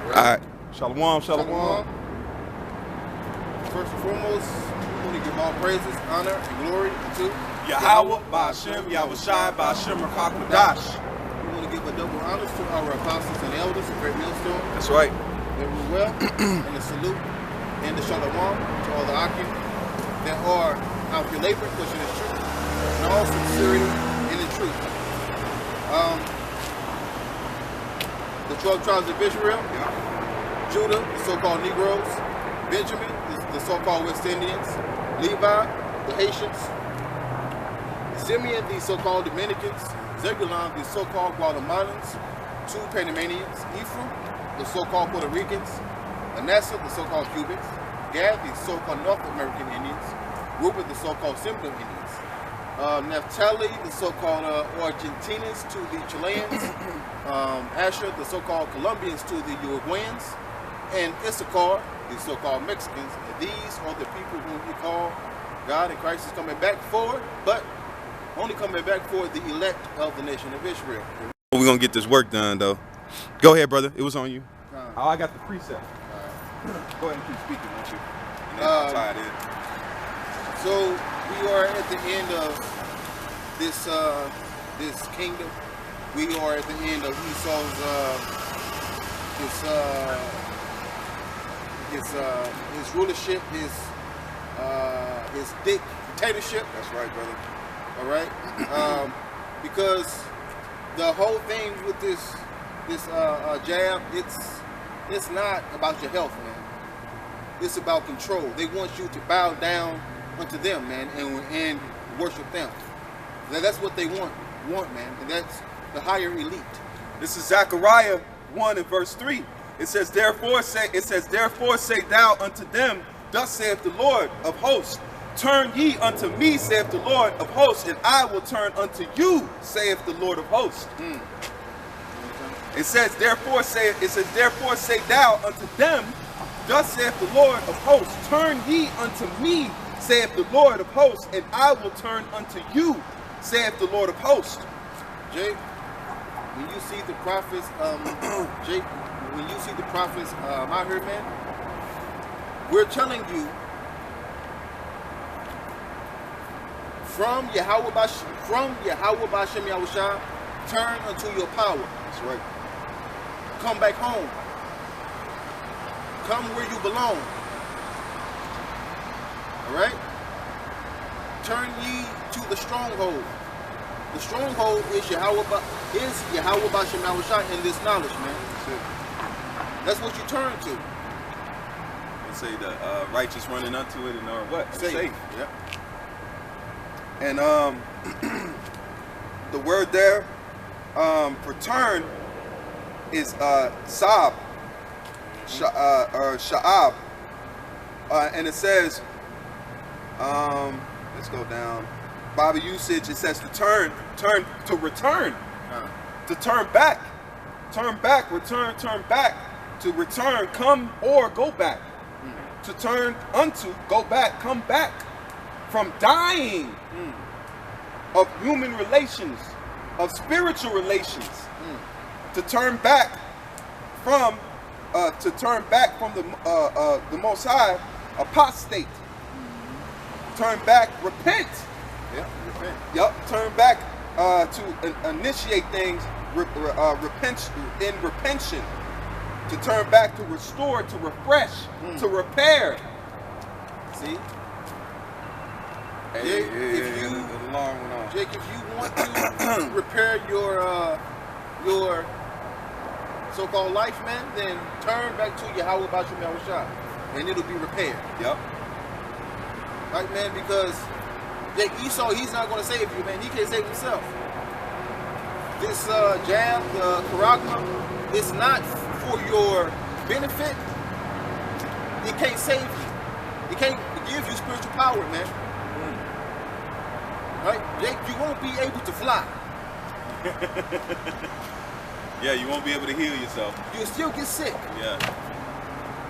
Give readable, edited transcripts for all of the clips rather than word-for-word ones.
Right? All right. Shalom, shalom. Shalom. First and foremost, we want to give all praises, honor, and glory to Yahweh, Ba'ashem, Yahushai, Ba'ashem, Rakakwadash. We want to give a double honors to our apostles and elders of Great Millstone. That's right. That we well, and a salute and the shalom to all the Akim that are out here laboring, pushing the truth, and all sincerity in the truth. The 12 tribes of Israel, Judah, the so-called Negroes, Benjamin, the so-called West Indians, Levi, the Haitians, Simeon, the so-called Dominicans, Zebulon, the so-called Guatemalans, 2 Panamanians, Ephraim, the so-called Puerto Ricans, Manasseh, the so-called Cubans, Gad, the so-called North American Indians, Reuben, the so-called Seminole Indians, Naphtali, the so-called Argentinians to the Chileans, Asher, the so-called Colombians to the Uruguayans, and Issachar, the so-called Mexicans. And these are the people whom we call God, and Christ is coming back for, but only coming back for the elect of the nation of Israel. We're going to get this work done, though. Go ahead, brother. It was on you. Oh, I got the preset. Go ahead and keep speaking, won't you? And then I'll tie it in. So we are at the end of this this kingdom. We are at the end of Esau's his rulership, his dictatorship. That's right, brother. All right, because the whole thing with this jab, it's not about your health, man. It's about control. They want you to bow down unto them, man, and worship them. That's what they want, man, and that's the higher elite. This is Zechariah 1 and verse 3. It says, therefore say thou unto them, thus saith the Lord of hosts, turn ye unto me, saith the Lord of hosts, and I will turn unto you, saith the Lord of hosts. It says, therefore say thou unto them, thus saith the Lord of hosts, turn ye unto me, saith the Lord of hosts, and I will turn unto you, saith the Lord of hosts. Jake, when you see the prophets, Jake, when you see the prophets out here, man, we're telling you from Yahweh Ba'ashem Yahushua, turn unto your power. That's right. Come back home. Come where you belong. All right? Turn ye to the stronghold. The stronghold is Yahweh Ba'ashem Yahushua in this knowledge, man. That's it. That's what you turn to. They say the righteous running unto it and are what? Safe. Yep. And the word there for turn is sab, or sha'ab, and it says, let's go down. Bible usage, it says to turn, to return, to turn back, return, turn back, to return, come or go back, to turn unto, go back, come back, from dying of human relations, of spiritual relations, to turn back from the Most High, apostate. Turn back, repent. Yeah, repent. Yup, turn back to initiate things, in repention. To turn back, to restore, to refresh, to repair. See? Jake, if you want to repair your so-called life, man, then turn back to Yahweh Ba'ashem Yahushua, and it'll be repaired. Yep. Right, man, because Jake Esau, he's not going to save you, man. He can't save himself. This jab, the charagma, it's not for your benefit. It can't save you. It can't give you spiritual power, man. Right? Jake, you won't be able to fly. Yeah, you won't be able to heal yourself. You'll still get sick. Yeah.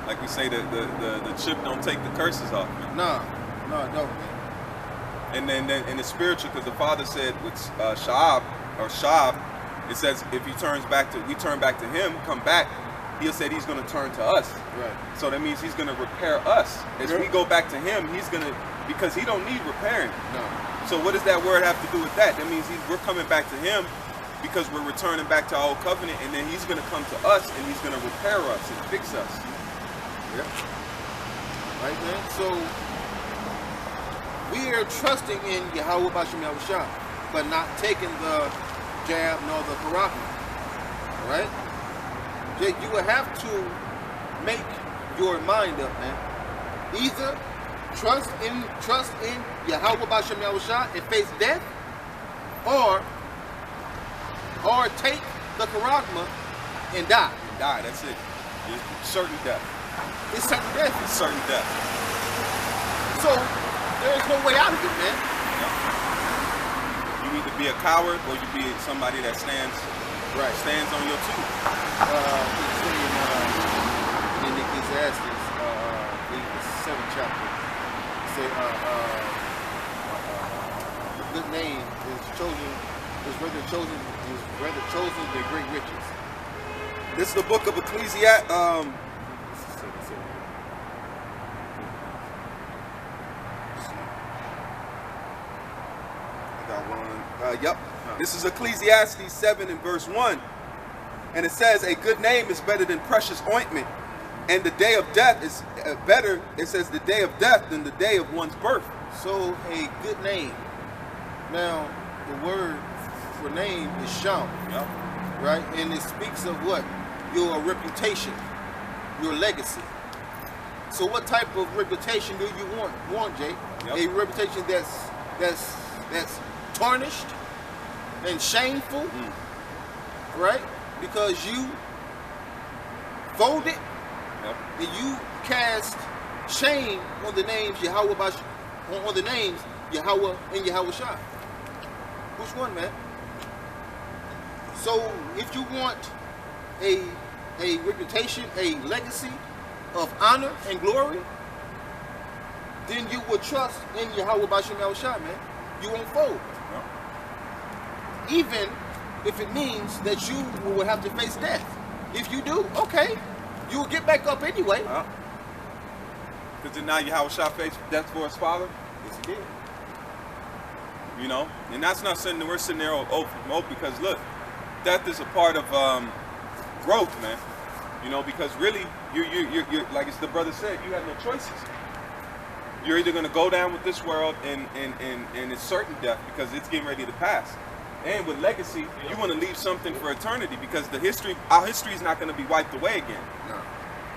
Like we say, the chip don't take the curses off, man. No, it don't, man. And then in the spiritual, because the Father said with Sha'ab, it says if we turn back to him, come back, he said he's going to turn to us. Right. So that means he's going to repair us. As we go back to him, he's going to, because he don't need repairing. No. So what does that word have to do with that? That means we're coming back to him because we're returning back to our old covenant, and then he's going to come to us and he's going to repair us and fix us. Yep. Right, man? So we are trusting in Yahweh B'Shem Yahushua, but not taking the jab nor the karaka. Right? You will have to make your mind up, man. Either trust in Yahweh B'Shem Yahushua and face death, or take the karagma and die. Die, that's it. It's certain death. It's certain death. It's certain death. So there's no way out of it, man. You either be a coward or you be somebody that stands on your two. He's saying in Ecclesiastes, I believe the 7th chapter, he said, the good name is rather chosen than great riches. This is the book of Ecclesiastes. Yep. This is Ecclesiastes 7 and verse 1. And it says, a good name is better than precious ointment. And the day of death is better, it says, the day of death than the day of one's birth. So a good name. Now, the word for name is sham. Yep. Right? And it speaks of what? Your reputation, your legacy. So what type of reputation do you want, Jay? Yep. A reputation that's tarnished and shameful, right? Because you folded and you cast shame on the names Yahweh on the names Yahweh and Yahweh Shai. Which one, man? So if you want a reputation, a legacy of honor and glory, then you will trust in Yahweh B'Shem Yahushua, man. You won't fold. Even if it means that you will have to face death. If you do, okay, you will get back up anyway. Because did not Yahushua face death for his father? Yes, he did. You know, and that's not something we're sitting there open because look, death is a part of growth, man. You know, because really, you're like the brother said, you have no choices. You're either going to go down with this world and it's certain death because it's getting ready to pass. And with legacy, you want to leave something for eternity because our history is not going to be wiped away again. No.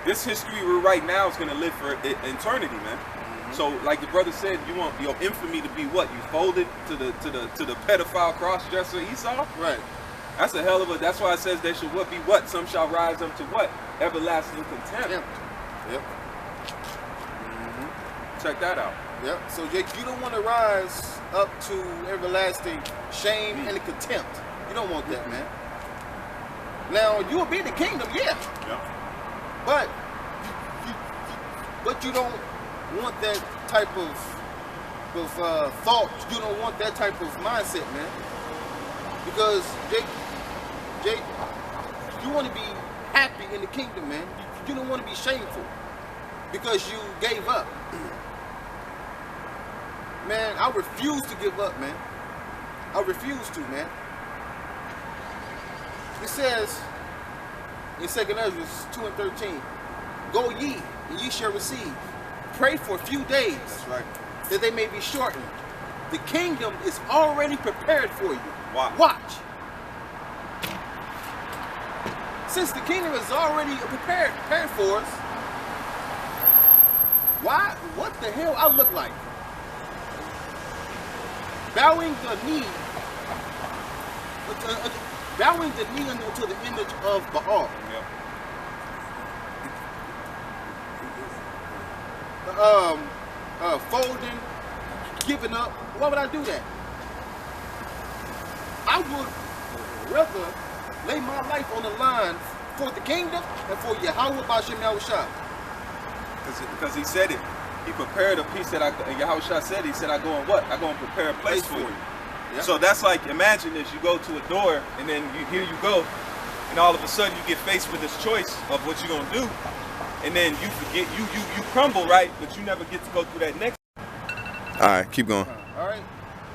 This history we're right now is going to live for eternity, man. So, like the brother said, you want your infamy to be what? You folded to the pedophile cross-dresser Esau? Right. That's a hell of a. That's why it says they should what be what? Some shall rise up to what? Everlasting contempt. Yep. Check that out. Yep. So Jake, you don't want to rise up to everlasting shame and contempt. You don't want that, man. Now you will be in the kingdom, yeah. Yep. But you don't want that type of thought. You don't want that type of mindset, man. Because Jake, you want to be happy in the kingdom, man. You don't want to be shameful because you gave up. Man, I refuse to give up, man. I refuse to, man. It says in 2 Ezra 2 and 13, go ye, and ye shall receive. Pray for a few days. That's right. That they may be shortened. The kingdom is already prepared for you. Watch. Since the kingdom is already prepared for us, what the hell I look like? Bowing the knee unto the image of Baal. Yep. Folding, giving up. Why would I do that? I would rather lay my life on the line for the kingdom and for Yahweh B'Shem Yahushua. Because he said it. He prepared a piece that Yahushua said. He said, I go and what? I go and prepare a place for you. Yep. So that's like, imagine this. You go to a door and then here you go. And and all of a sudden you get faced with this choice of what you're gonna do, and then you forget, you crumble, right? But you never get to go through that next. All right, keep going. All right,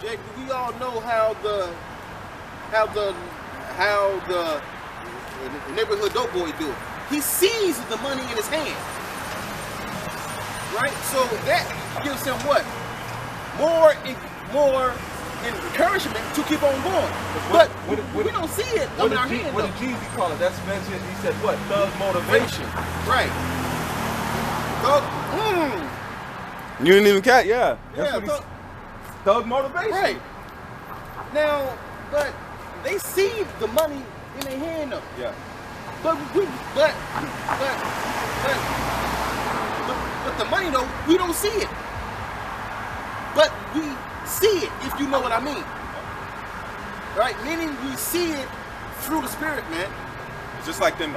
Jake. We all know how the neighborhood dope boy do it. He sees the money in his hand, right? So that gives him what? More encouragement to keep on going. But we don't see it in our hand. What did Jeezy call it? That's mentioned. He said what? Thug motivation. Right. Thug. You didn't even catch? Yeah. Yeah. Thug motivation. Right. Now, but they see the money in their hand though. Yeah. But the money though, we don't see it. But we see it, if you know what I mean. Right? Meaning we see it through the spirit, man. It's just like them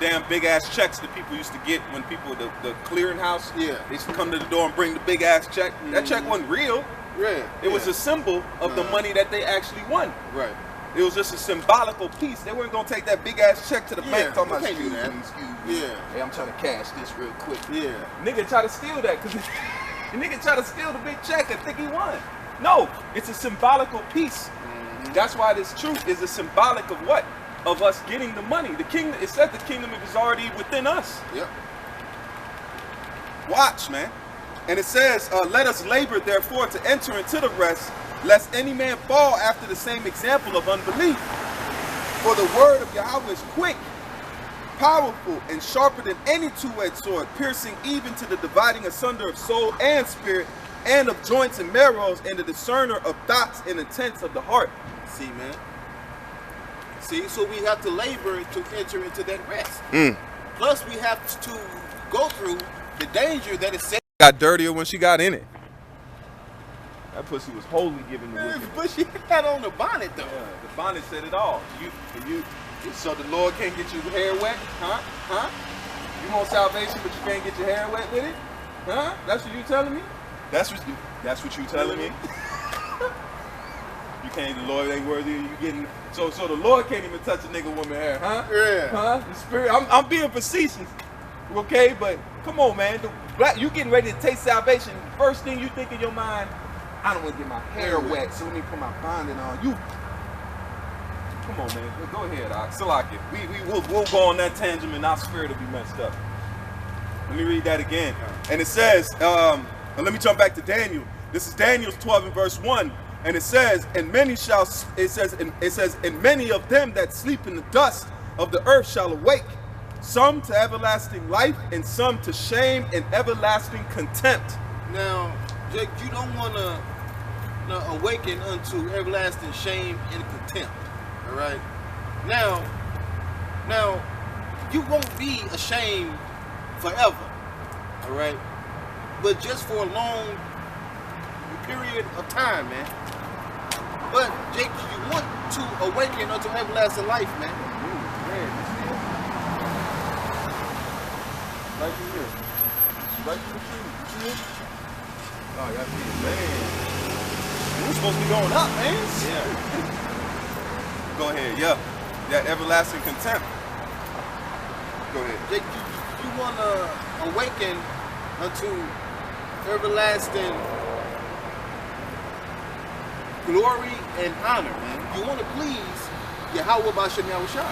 damn big ass checks that people used to get when people the clearinghouse. Yeah. They used to come to the door and bring the big ass check. That check wasn't real. Yeah. It was a symbol of the money that they actually won. Right. It was just a symbolical piece. They weren't gonna take that big ass check to the bank talking about excuse me. Yeah. Hey, I'm trying to cash this real quick. Yeah. Nigga try to steal that because the nigga try to steal the big check and think he won. No, it's a symbolical piece. That's why this truth is a symbolic of what? Of us getting the money. The kingdom, it said the kingdom is already within us. Yep. Watch, man. And it says, let us labor therefore to enter into the rest, lest any man fall after the same example of unbelief. For the word of Yahweh is quick, powerful, and sharper than any two-edged sword, piercing even to the dividing asunder of soul and spirit, and of joints and marrows, and the discerner of thoughts and intents of the heart. See, man. See, so we have to labor to enter into that rest. Plus, we have to go through the danger that is set. Got dirtier when she got in it. That pussy was wholly given the wicked. But she had on the bonnet, though. Yeah, the bonnet said it all. So the Lord can't get your hair wet, huh? You want salvation, but you can't get your hair wet with it, huh? That's what you telling me? That's what you telling me? You can't. The Lord ain't worthy of you getting. So the Lord can't even touch a nigga woman hair, huh? Yeah. Huh? The spirit. I'm being facetious, okay? But come on, man. You getting ready to taste salvation. First thing you think in your mind, I don't want to get my hair wet, so let me put my bonnet on. You. Come on, man. Go ahead, Salaki. We'll go on that tangent and our spirit will be messed up. Let me read that again. And it says, let me jump back to Daniel. This is Daniel 12 and verse 1. And it says, and many of them that sleep in the dust of the earth shall awake, some to everlasting life, and some to shame and everlasting contempt. Now, Jake, you don't want to awaken unto everlasting shame and contempt. All right. Now, you won't be ashamed forever. All right. But just for a long period of time, man. But Jake, you want to awaken unto everlasting life, man. Right here. Right to the tree. You see it? Oh, y'all see it, man. We're supposed to be going up, man. Yeah. Go ahead, yeah. That everlasting contempt. Go ahead. Jake, you want to awaken unto everlasting glory and honor, man. You want to please Yahweh B'Shem Yahushua.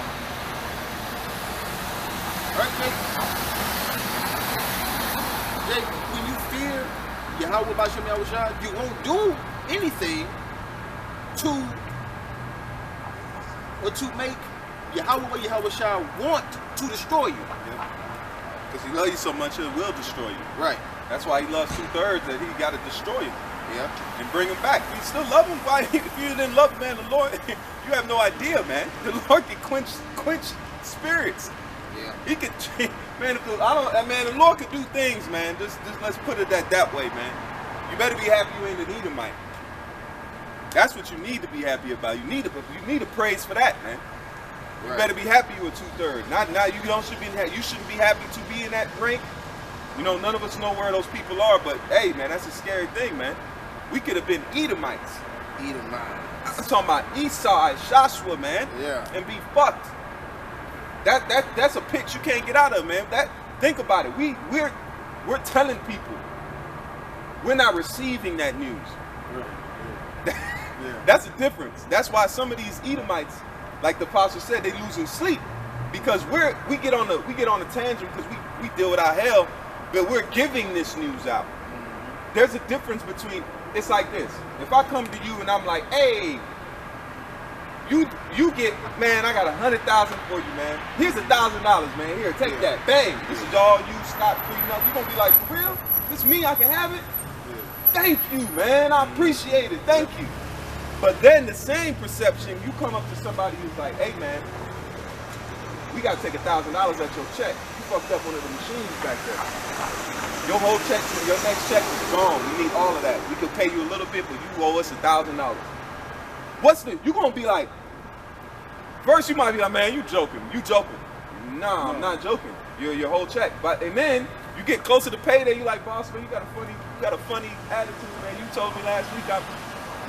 Right, Jake? Jake, when you fear Yahweh B'Shem Yahushua, you won't do anything to make Yahweh Yahushua want to destroy you. Because he loves you so much, it will destroy you. Right. That's why he loves 2/3, that he got to destroy you. Yeah. And bring him back. You still love him? Why? If you didn't love him, man, the Lord, you have no idea, man. The Lord can quench spirits. Yeah. He could, man. The Lord could do things, man. Just let's put it that way, man. You better be happy you ain't an Edomite. That's what you need to be happy about. You need to praise for that, man. You better be happy you were 2/3. Not you shouldn't be happy to be in that rank. You know, none of us know where those people are, but hey, man, that's a scary thing, man. We could have been Edomites Edomites. I'm talking about Esau and Joshua, man. Yeah. And be fucked. That's a pitch you can't get out of, man. Think about it. We're telling people we're not receiving that news. Right. Yeah. That's the difference. That's why some of these Edomites, like the apostle said, they losing sleep because we get on a tangent because we deal with our hell, but we're giving this news out. Mm-hmm. There's a difference between. It's like this. If I come to you and I'm like, hey, you get, man, I got 100,000 for you, man. Here's $1,000, man. Here, take that. Bang. This is all you, scot free. You're gonna be like, for real? This me? I can have it? Yeah. Thank you, man. I appreciate it. Thank you. But then the same perception, you come up to somebody who's like, hey, man, we got to take $1,000 at your check. You fucked up one of the machines back there. Your whole check, your next check is gone. We need all of that. We could pay you a little bit, but you owe us $1,000. You going to be like, first you might be like, man, you joking. No, I'm not joking. Your whole check. And then you get closer to payday, you like, boss, man, you got a funny attitude, man. You told me last week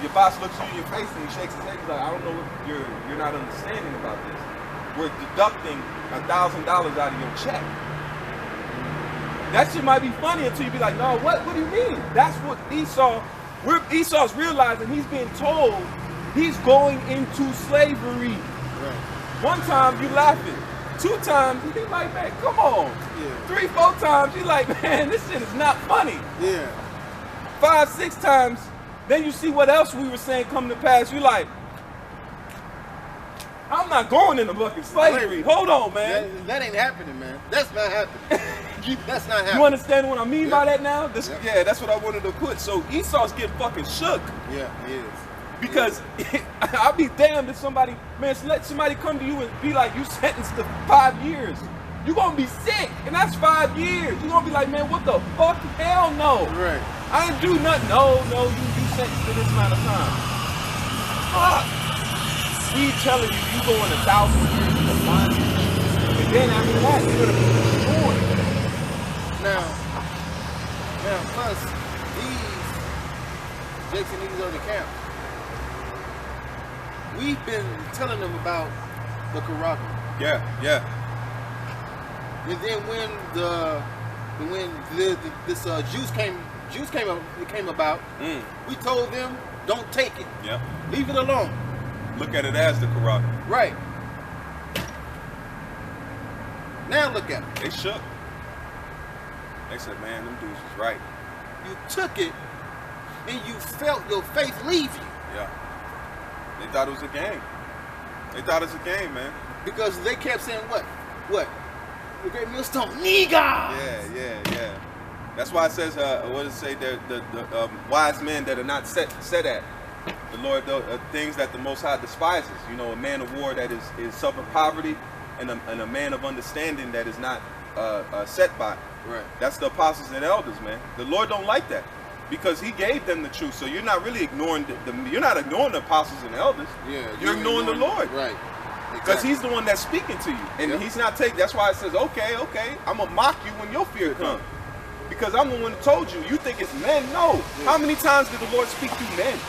your boss looks you in your face and he shakes his head. He's like, I don't know what you're not understanding about this. We're deducting $1,000 out of your check. That shit might be funny until you be like, no, what do you mean? That's what Esau's realizing he's being told he's going into slavery. Right. One time you laughing. 2 times you be like, man, come on. Yeah. 3, 4 times you like, man, this shit is not funny. Yeah. 5, 6 times, then you see what else we were saying come to pass. You like, I'm not going into fucking slavery. Hold on, man. That ain't happening, man. That's not happening. That's not happening. You understand what I mean by that now? Yeah. Yeah, that's what I wanted to put. So Esau's getting fucking shook. Yeah, he is. Because I'll be damned if somebody, man, let somebody come to you and be like, you sentenced to 5 years. You're going to be sick, and that's 5 years. You're going to be like, man, what the fuck? Hell no. Right. I ain't do nothing. No, you sentenced to this amount of time. Fuck. He telling you going 1,000 years to find you. And then after that, you're going to be destroyed. Now, plus, Jason, these are the camps. We've been telling them about the Quran. Yeah. And then when this Jews came about, we told them, don't take it. Yeah. Leave it alone. Look at it as the Quran. Right. Now look at it. They shook. They said, man, them dudes was right. You took it and you felt your faith leave you. Yeah. They thought it was a game. They thought it was a game, man. Because they kept saying what? The great millstone, nigga. Yeah. That's why it says, what does it say? The wise men that are not set at the Lord, things that the Most High despises. You know, a man of war that is suffer poverty, and a man of understanding that is not set by. Right. That's the apostles and elders, man. The Lord don't like that because He gave them the truth. So you're not really ignoring you're not ignoring the apostles and elders. Yeah. You're ignoring the Lord. Right. Because He's the one that's speaking to you, and He's not taking. That's why it says, okay, I'm gonna mock you when your fear comes, because I'm the one that told you. You think it's men? No. Yeah. How many times did the Lord speak through men?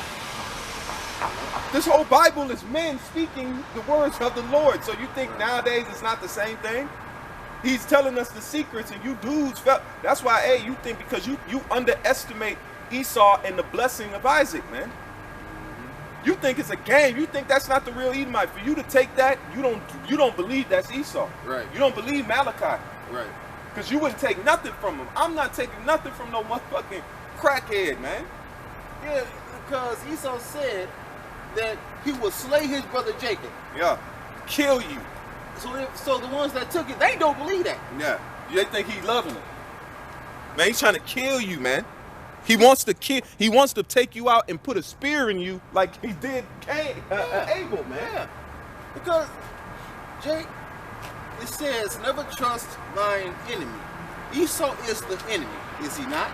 This whole Bible is men speaking the words of the Lord. So you think nowadays it's not the same thing? He's telling us the secrets, and you dudes felt. That's why, hey, you think because you underestimate Esau and the blessing of Isaac, man. You think it's a game. You think that's not the real Edomite. For you to take that, you don't believe that's Esau. Right. You don't believe Malachi. Right. Because you wouldn't take nothing from him. I'm not taking nothing from no motherfucking crackhead, man. Yeah, because Esau said that he would slay his brother Jacob. Yeah. Kill you. So the ones that took it, they don't believe that. Yeah. They think he's loving it. Man, he's trying to kill you, man. He wants to kill. He wants to take you out and put a spear in you like he did Abel, man. Yeah. Because, Jake, it says, never trust thine enemy. Esau is the enemy, is he not?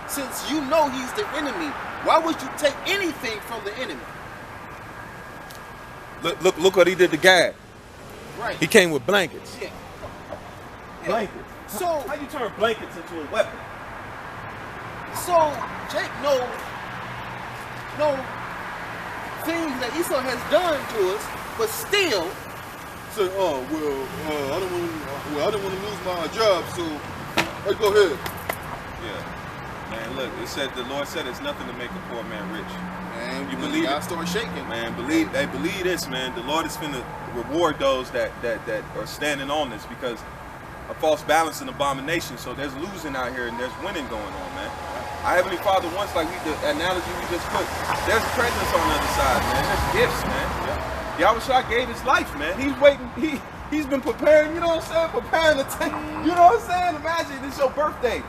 Since you know he's the enemy, why would you take anything from the enemy? Look what he did to Gad. Right. He came with blankets. Yeah. Blankets. So how you turn blankets into a weapon? So Jake, no, things that Esau has done to us, but still say, oh well, I don't want to lose my job, so let's go ahead. Yeah. Man, look, it said the Lord said it's nothing to make a poor man rich. Man, You believe God it? start shaking. Man, believe this, man. The Lord is finna reward those that are standing on this, because a false balance and abomination. So there's losing out here and there's winning going on, man. Our Heavenly Father, once, like the analogy we just put, there's presence on the other side, man. There's gifts, man. Yahushua gave his life, man. He's waiting. He's been preparing. You know what I'm saying? Preparing the tank. You know what I'm saying? Imagine it's your birthday.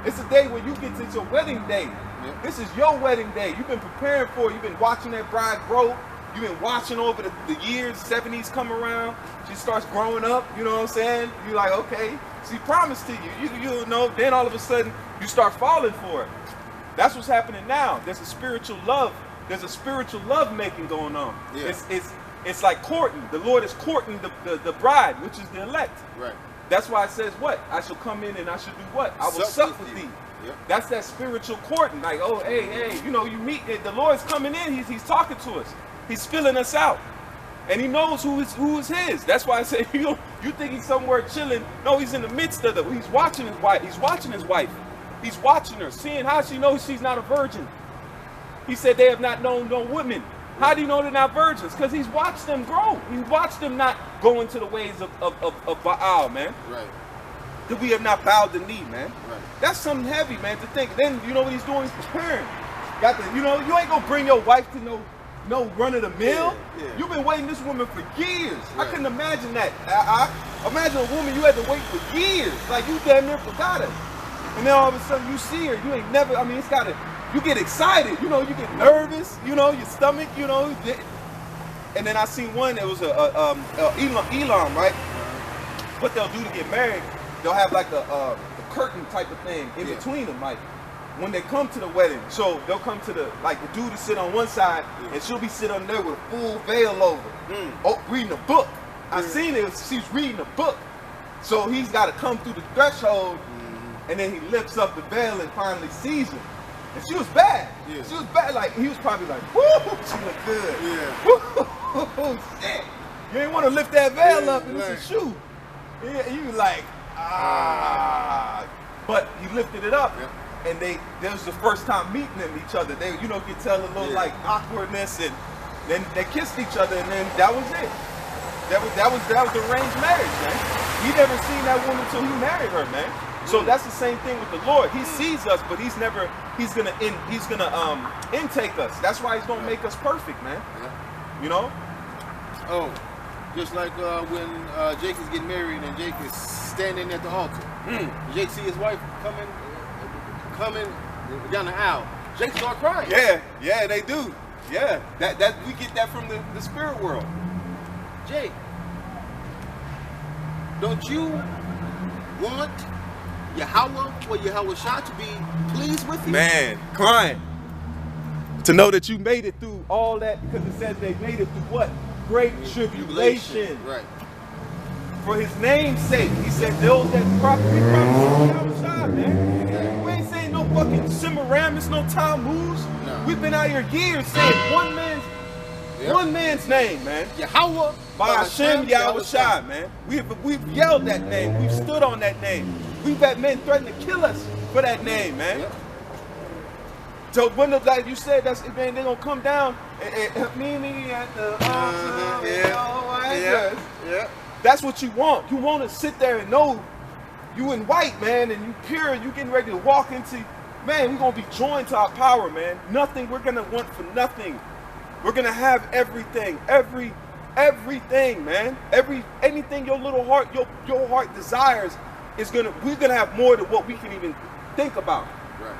It's a day when you get to, it's your wedding day. Yeah. This is your wedding day. You've been preparing for it. You've been watching that bride grow. You've been watching over the years, 70s come around. She starts growing up, you know what I'm saying? You're like, okay, she promised to you. You know, then all of a sudden, you start falling for it. That's what's happening now. There's a spiritual love. There's a spiritual love making going on. Yeah. It's like courting. The Lord is courting the bride, which is the elect. Right. That's why it says what? I shall come in and I shall do what? I will sup with thee. Yep. That's that spiritual courting. Like, oh, hey, you know, you meet, the Lord's coming in, he's talking to us. He's filling us out. And he knows who is his. That's why I say, you think he's somewhere chilling. No, he's in the midst of it. He's watching his wife. He's watching his wife. He's watching her, seeing how she knows she's not a virgin. He said they have not known no women. How do you know they're not virgins? Because he's watched them grow. He's watched them not go into the ways of Baal, man. Right. That we have not bowed the knee, man. Right. That's something heavy, man, to think. Then, you know what he's doing? He's preparing. Got the, you know, you ain't gonna bring your wife to no run of the mill. Yeah. You've been waiting this woman for years. Right. I couldn't imagine that. I imagine a woman you had to wait for years. Like, you damn near forgot her. And then all of a sudden you see her. You ain't never, I mean, it's gotta, you get excited. You know, you get nervous. You know, your stomach, you know. And then I seen one, it was Elam, right? What they'll do to get married, they'll have like a curtain type of thing in between them, like when they come to the wedding. So they'll come to the, like the dude to sit on one side and she'll be sitting on there with a full veil over, reading a book. I seen it, she's reading a book. So he's got to come through the threshold and then he lifts up the veil and finally sees her. And she was bad. Yeah. She was bad. Like, he was probably like, whoo, she looked good. Yeah. Woo, shit. You ain't want to lift that veil up and right. it's a shoe. Yeah, you like, but he lifted it up, and that was the first time meeting them, each other. They, you know, could tell a little like awkwardness, and then they kissed each other, and then that was it. That was the arranged marriage, man. He never seen that woman until he married her, man. So that's the same thing with the Lord. He sees us, but he's gonna intake us. That's why he's gonna make us perfect, man. You know? Oh. Just like when Jake is getting married and Jake is standing at the altar. Jake see his wife coming down the aisle. Jake start crying. Yeah, they do. Yeah, that we get that from the spirit world. Jake, don't you want Yahweh or Yahushua to be pleased with you? Man, crying. To know that you made it through all that, because it says they made it through what? Great tribulation. Right. For his name's sake. He said those that promise outside, man. We ain't saying no fucking Semiramis, no Tammuz. No. We've been out here years saying one man's name, man. Yahweh By Hashem Yahushua, man. We've yelled that name. We've stood on that name. We've had men threaten to kill us for that name, man. Yep. So when like you said, that's man, they're gonna come down and meet me at the altar. Yeah. That's what you want. You want to sit there and know you in white, man, and you pure, and you getting ready to walk into, man, we're gonna be joined to our power, man. Nothing, we're gonna want for nothing. We're gonna have everything, everything, man. Anything your little heart, your heart desires we're gonna have more than what we can even think about. Right.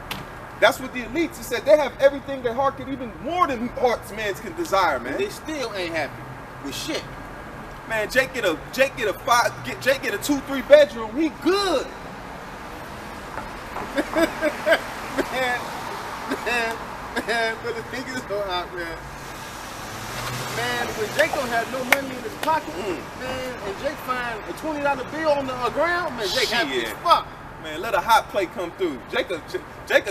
That's what the elites said. They have everything their heart can, even more than hearts man's can desire, man. They still ain't happy with shit. Man, Jake get a 2-3 bedroom. He good. man, but the thing is so out, man. Man, when Jake don't have no money in his pocket, man, and Jake find a $20 bill on the ground, man, Jake happy as fuck. Man, let a hot plate come through. Jacob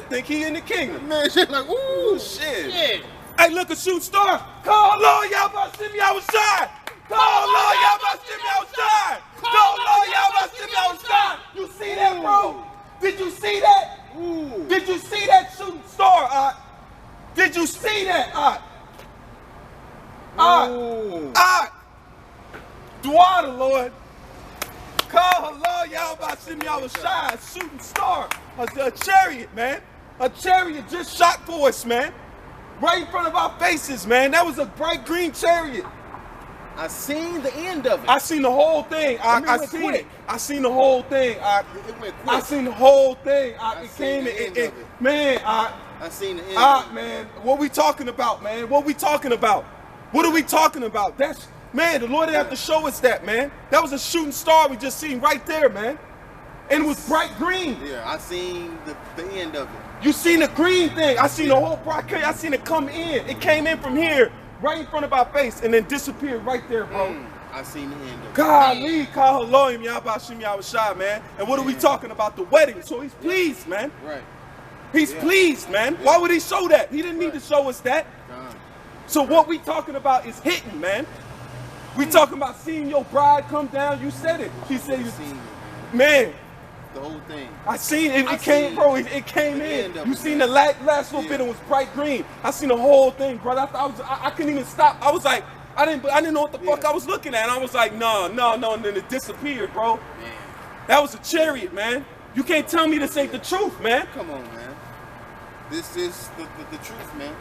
think he in the kingdom. Man, Jake like, ooh, Shit. Hey, look, a shooting star. Call Lord, y'all about to see me outside. Call Lord, y'all about to see me outside. Call Lord, y'all about to see me outside. You see that, bro? Did you see that? Ooh. Did you see that shooting star, Did you see that, Ooh. Dua the Lord. Call her Lord, y'all about to see me outside. Shooting star. A chariot, man. A chariot just shot for us, man. Right in front of our faces, man. That was a bright green chariot. I seen the end of it. I seen the whole thing. I went seen quick. it. I seen the whole thing. It went quick. I seen the whole thing. I It seen came the in. end of it. Man, I seen the end of it. man, what we talking about, man? What we talking about? What are we talking about? That's, man, the Lord didn't have to show us that, man. That was a shooting star we just seen right there, man. And it was bright green. Yeah, I seen the end of it. You seen the green thing. I seen the whole bright. I seen it come in. It came in from here, right in front of our face, and then disappeared right there, bro. I seen the end of it. Golly, call Elohim, Yahbashim Yahushua, man. And what are we talking about? The wedding. So he's pleased, man. Right. He's pleased, man. Why would he show that? He didn't need to show us that. So what we talking about is hitting, man. We talking about seeing your bride come down. You said it. She said, I seen it, man. the whole thing. I seen it. I It came, seen bro. It came the in. end of You it, seen man. the last little bit. It was bright green. I seen the whole thing, brother. I couldn't even stop. I was like, I didn't know what the fuck I was looking at. And I was like, no. And then it disappeared, bro. Man, That was a chariot, man. You can't tell me this ain't the truth, man. come on, man. This is the truth, man.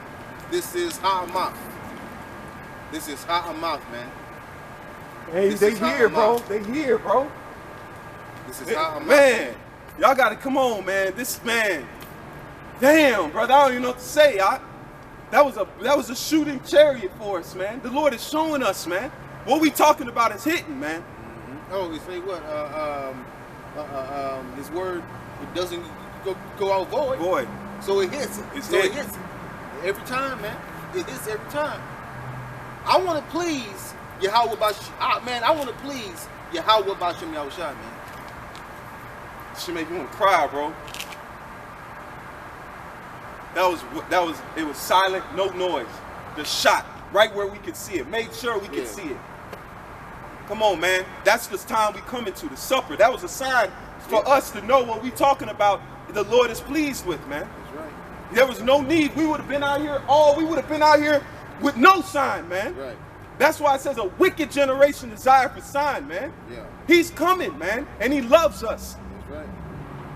This is Ha'amath. This is Ha'amath, man. Hey, This they is here, bro. Ha'amath. They here, bro. This is Ha'amath. Man, y'all gotta come on, man. This man, damn, brother. I don't even know what to say. That was a shooting chariot for us, man. The Lord is showing us, man. What we talking about is hitting, man. Oh, we say what? His word, it doesn't go out void. Boy, So it hits. It's so it hit. hits every time, man. It hits every time. I want to please Yahweh man. I want to please Yahweh B'Shem Yahushua, man. should make me want to cry, bro. It was silent, no noise. The shot right where we could see it. Made sure we could see it. Come on, man. That's the time we come into the supper. That was a sign for us to know what we talking about. The Lord is pleased with, man. That's right. There was no need. We would have been out here. We would have been out here with no sign, man. Right. That's why it says a wicked generation desire for sign, man. Yeah. He's coming, man, and he loves us. That's right.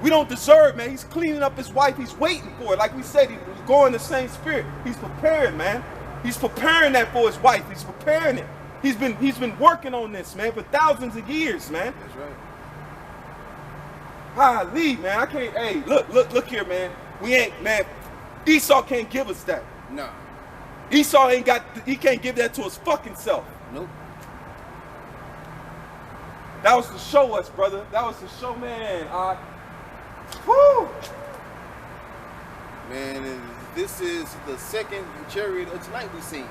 We don't deserve, man. He's cleaning up his wife. He's waiting for it. Like we said, he's going the same spirit. He's preparing, man. He's preparing that for his wife. He's preparing it. He's been working on this, man, for thousands of years, man. That's right. Golly, man. I can't. Hey, look here, man. We ain't, man. Esau can't give us that. No. Esau ain't got. He can't give that to his fucking self. Nope. That was to show us, brother. That was to show, man. Woo. Man, and this is the second chariot of tonight we seen.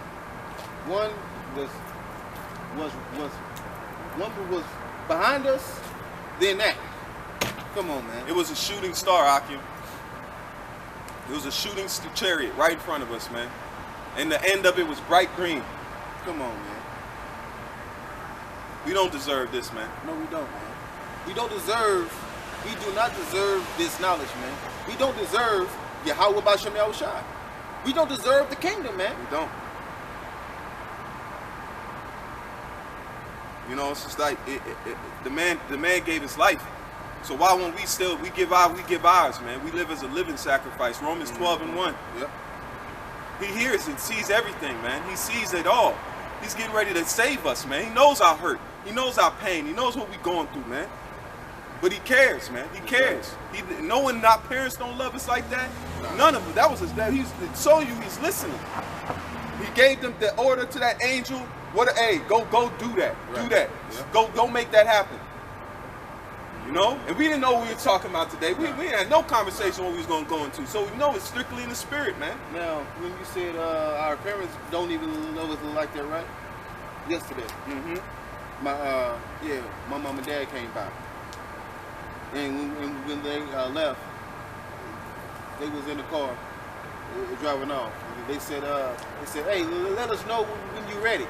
One was behind us, then that. Come on, man. It was a shooting star, Akim. It was a shooting chariot right in front of us, man. And the end of it was bright green. Come on, man. We don't deserve this, man. No, we don't, man. We do not deserve this knowledge, man. We don't deserve Yahweh B'Shem Yahushua. We don't deserve the kingdom, man. We don't. You know, it's just like the man gave his life. So why won't we give ours, man? We live as a living sacrifice. Romans 12:1. Yep. He hears and sees everything, man. He sees it all. He's getting ready to save us, man. He knows our hurt. He knows our pain. He knows what we're going through, man. But he cares, man. He cares. Knowing our parents don't love us like that, none of it. That was he's showing you he's listening. He gave them the order to that angel. Hey, go do that. Right. Do that. Yeah. Go make that happen. You know? And we didn't know what we were talking about today. We had no conversation what we was going to go into. So we know it's strictly in the spirit, man. Now, when you said our parents don't even love us like that, right? Yesterday. Mm-hmm. My mom and dad came by. And when they left, they was in the car. We're driving off. They said, hey, let us know when you're ready.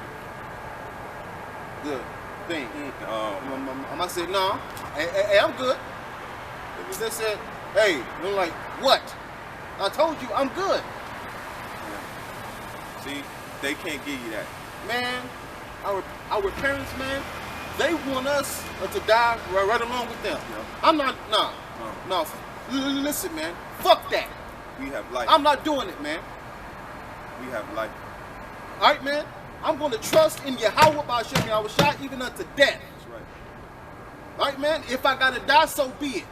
Good thing. I said, no, hey, I'm good. They said, hey, I'm like, what? I told you I'm good. Yeah. See, they can't give you that. Man, our parents, man, they want us to die right along with them. Yeah. I'm not, no. Listen, man, fuck that. We have life. I'm not doing it, man. We have life. All right, man. I'm going to trust in Yahweh Ba'ashem Yahushua even unto death. That's right. All right, man. If I got to die, so be it.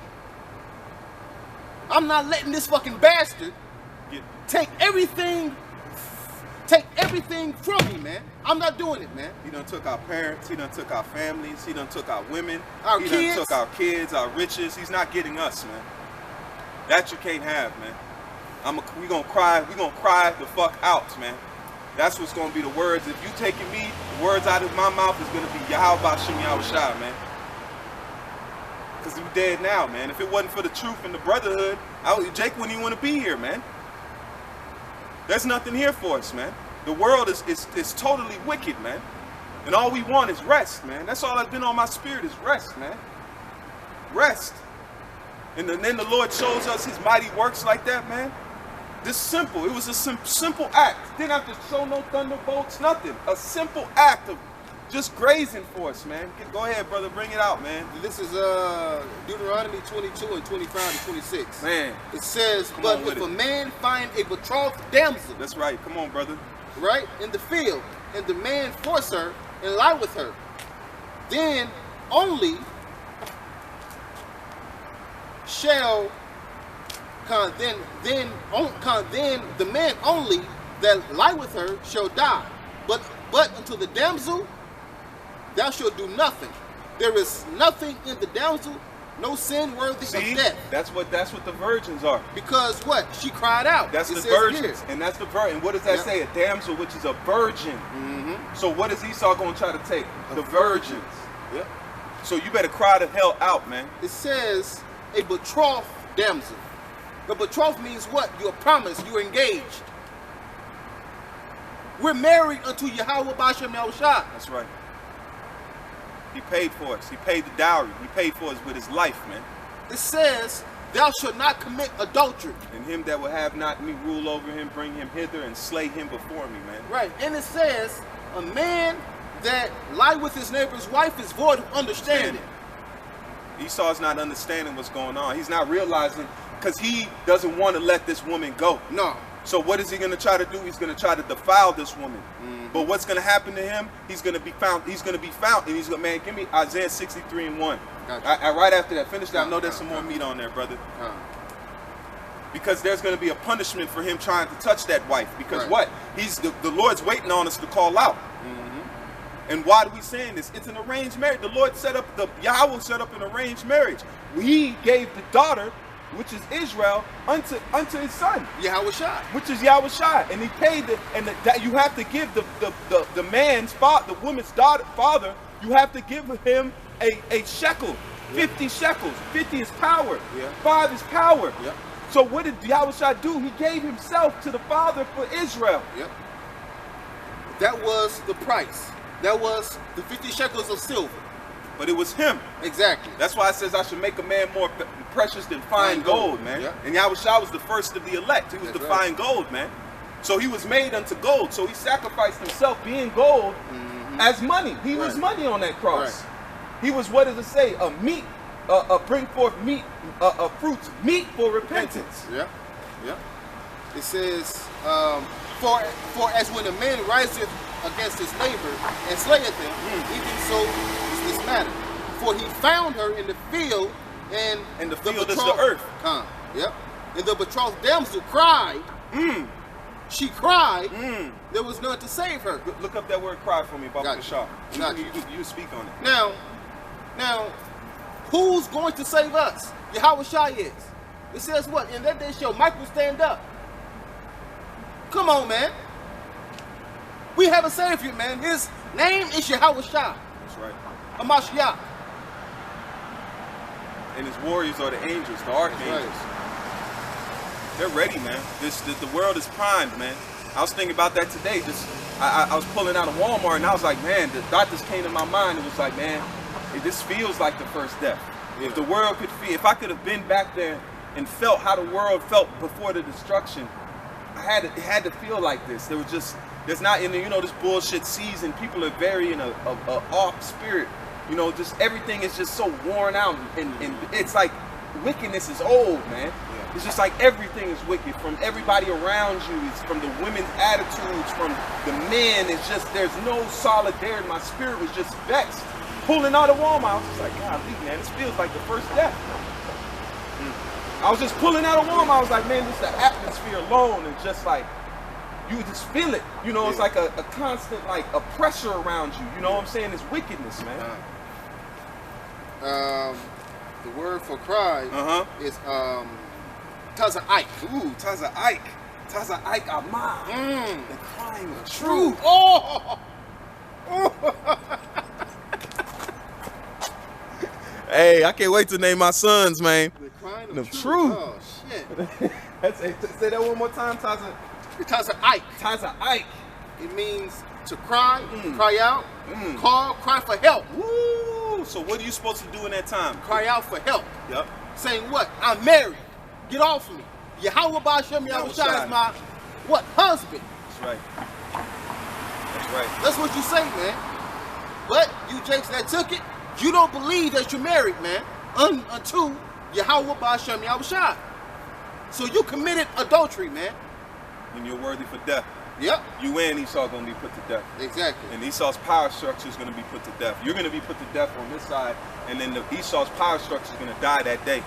I'm not letting this fucking bastard take everything from me, man. I'm not doing it, man. He done took our parents. He done took our families. He done took our women. He done took our kids, our riches. He's not getting us, man. That you can't have, man. We gonna cry the fuck out, man. That's what's gonna be the words. If you taking me, the words out of my mouth is gonna be Yahweh Ba'ashem Yahushua, man. Cause you dead now, man. If it wasn't for the truth and the brotherhood, Jake wouldn't even want to be here, man. There's nothing here for us, man. The world is totally wicked, man. And all we want is rest, man. That's all that's been on my spirit is rest, man. Rest. And then the Lord shows us his mighty works like that, man. This simple. It was a simple act. Didn't have to show no thunderbolts, nothing. A simple act of just grazing for us, man. Go ahead, brother. Bring it out, man. This is Deuteronomy 22 and 25 to 26. Man. It says, but if a man find a betrothed damsel. That's right. Come on, brother. Right? In the field, and the man force her and lie with her, then only shall then the man only that lie with her shall die. But unto the damsel thou shalt do nothing. There is nothing in the damsel, no sin worthy of death. That's what the virgins are. Because what? She cried out. That's the virgins. And that's the virgin. What does that say? A damsel, which is a virgin. Mm-hmm. So what is Esau going to try to take? The virgins. Yep. So you better cry the hell out, man. It says a betrothed damsel. The betrothed means what? You're promised. You're engaged. We're married unto Yahweh Ba'ashem Yahushua. That's right. He paid for us. He paid the dowry. He paid for us with his life, man. It says, thou shalt not commit adultery. And him that will have not me rule over him, bring him hither and slay him before me, man. Right. And it says, a man that lie with his neighbor's wife is void of understanding. Esau's not understanding what's going on. He's not realizing, because he doesn't want to let this woman go. No. So what is he going to try to do? He's going to try to defile this woman. Mm-hmm. But what's going to happen to him? He's going to be found. He's going to be found. And he's going to, man, give me Isaiah 63 and 1. Gotcha. Right after that, finish that. I know there's some more meat on there, brother. Because there's going to be a punishment for him trying to touch that wife. Because what? He's the Lord's waiting on us to call out. Mm-hmm. And why are we saying this? It's an arranged marriage. The Lord set up, Yahweh set up an arranged marriage. He gave the daughter, which is Israel, unto his son, Yahushua, which is Yahushua, and he paid that you have to give the man's father, the woman's father, you have to give him a shekel, 50 shekels. 50 is power, 5 is power. So what did Yahushua do? He gave himself to the father for Israel. That was the price. That was the 50 shekels of silver. But it was him. Exactly. That's why it says I should make a man more precious than fine gold, man. And Yahushua was the first of the elect. He was the fine gold, man. So he was made unto gold. So he sacrificed himself being gold as money. He was money on that cross. He was, what does it say? A meat, bring forth meat, fruits, meat for repentance. It says, for as when a man riseth against his neighbor and slayeth him, even so is this matter. For he found her in the field, and the field is the earth. And the betrothed damsel cried. She cried. There was none to save her. Look up that word "cry" for me, Baba Shaw. You speak on it. Now, who's going to save us? Yahushua is. It says what? In that day shall Michael stand up. Come on, man. We have a Savior, man. His name is Yahushua. That's right. Hamashiach. And his warriors are the angels, the archangels. They're ready, man. The world is primed, man. I was thinking about that today. I was pulling out of Walmart and I was like, man, the thought just came to my mind. It was like, man, this feels like the first death. Yeah. If the world could feel, if I could have been back there and felt how the world felt before the destruction, it had to feel like this. There's not in the, this bullshit season. People are very in a off spirit. Just everything is just so worn out, and it's like wickedness is old, man. Yeah. It's just like everything is wicked from everybody around you. It's from the women's attitudes, from the men. It's just there's no solidarity. My spirit was just vexed. Pulling out of Walmart, I was just like, God, man, this feels like the first death. I was just pulling out of Walmart. I was like, man, this the atmosphere alone is just like, you just feel it. It's like a constant, like a pressure around you. You know what I'm saying? It's wickedness, man. The word for cry is Taza Ike. Ooh, Taza Ike. Taza Ike Ahmad. The crying of truth. Oh! Hey, I can't wait to name my sons, man. The crying of truth. Oh, shit. Say that one more time, Taza. Taza Ike. Taza Ike. It means to cry, cry out, call, cry for help. Woo! So what are you supposed to do in that time? Cry out for help. Yep. Saying what? I'm married. Get off of me. Yahweh Ba'Shem Yahushua is my what? Husband. That's right. That's right. That's what you say, man. But you jakes that took it, you don't believe that you're married, man, unto Yahweh Ba'Shem Yahushua. So you committed adultery, man. And you're worthy for death. Yep. You and Esau are going to be put to death. Exactly. And Esau's power structure is going to be put to death. You're going to be put to death on this side, and then Esau's power structure is going to die that day.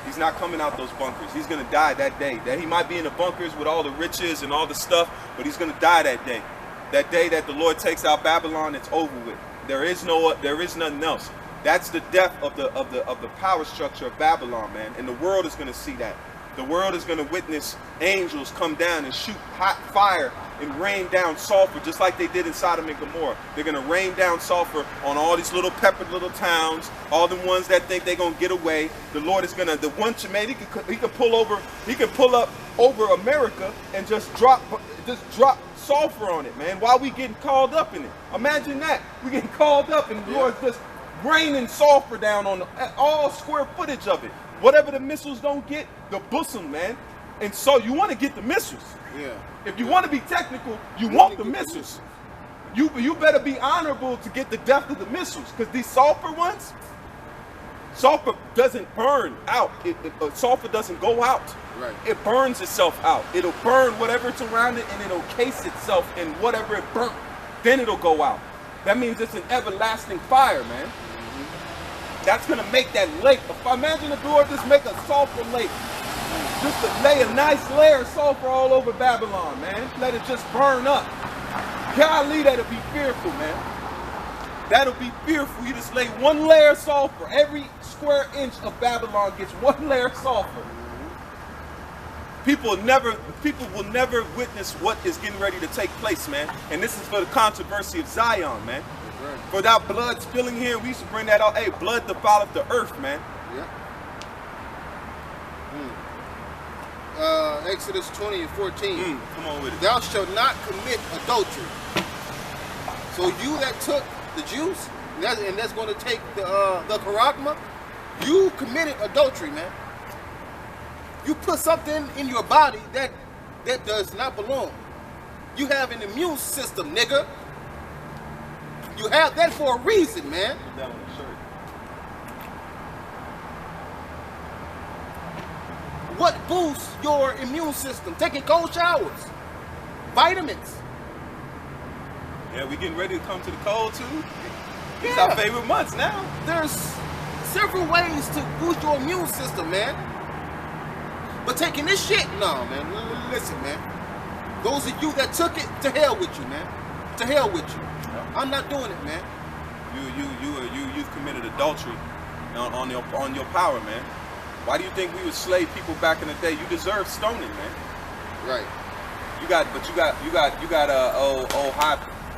He's not coming out those bunkers. He's going to die that day. That he might be in the bunkers with all the riches and all the stuff, but he's going to die that day. That day that the Lord takes out Babylon, it's over with. There is nothing else. That's the death of the power structure of Babylon, man. And the world is going to see that. The world is going to witness angels come down and shoot hot fire and rain down sulfur, just like they did in Sodom and Gomorrah. They're going to rain down sulfur on all these little peppered little towns, all the ones that think they're going to get away. The Lord is going to, the one Shemay, he can pull up over America and just drop sulfur on it, man, while we getting called up in it. Imagine that. We getting called up and the Lord's just raining sulfur down on all square footage of it. Whatever the missiles don't get, the bosom, man. And so you want to get the missiles. Yeah. If you want to be technical, you want the missiles. You better be honorable to get the depth of the missiles, because these sulfur ones, sulfur doesn't burn out. Sulfur doesn't go out. Right. It burns itself out. It'll burn whatever's around it, and it'll case itself in whatever it burnt. Then it'll go out. That means it's an everlasting fire, man. That's gonna make that lake. Imagine if the Lord just make a sulfur lake. Just to lay a nice layer of sulfur all over Babylon, man. Let it just burn up. Golly, that'll be fearful, man. That'll be fearful. You just lay one layer of sulfur. Every square inch of Babylon gets one layer of sulfur. People will never witness what is getting ready to take place, man. And this is for the controversy of Zion, man. Right. For that blood spilling here, we used to bring that out. Hey, blood defileth the earth, man. Yeah. Exodus 20 and 14. Come on with it. Thou shalt not commit adultery. So you that took the juice, and that's going to take the charagma, you committed adultery, man. You put something in your body that does not belong. You have an immune system, nigga. You have that for a reason, man. Put that on the shirt. What boosts your immune system? Taking cold showers, vitamins. Yeah, we getting ready to come to the cold too. It's Yeah. our favorite months now. There's several ways to boost your immune system, man. But taking this shit, no, man. Listen, man. Those of you that took it, to hell with you, man. To hell with you. I'm not doing it, man. You've committed adultery on your power, man. Why do you think we would slave people back in the day? You deserve stoning, man. Right. You got a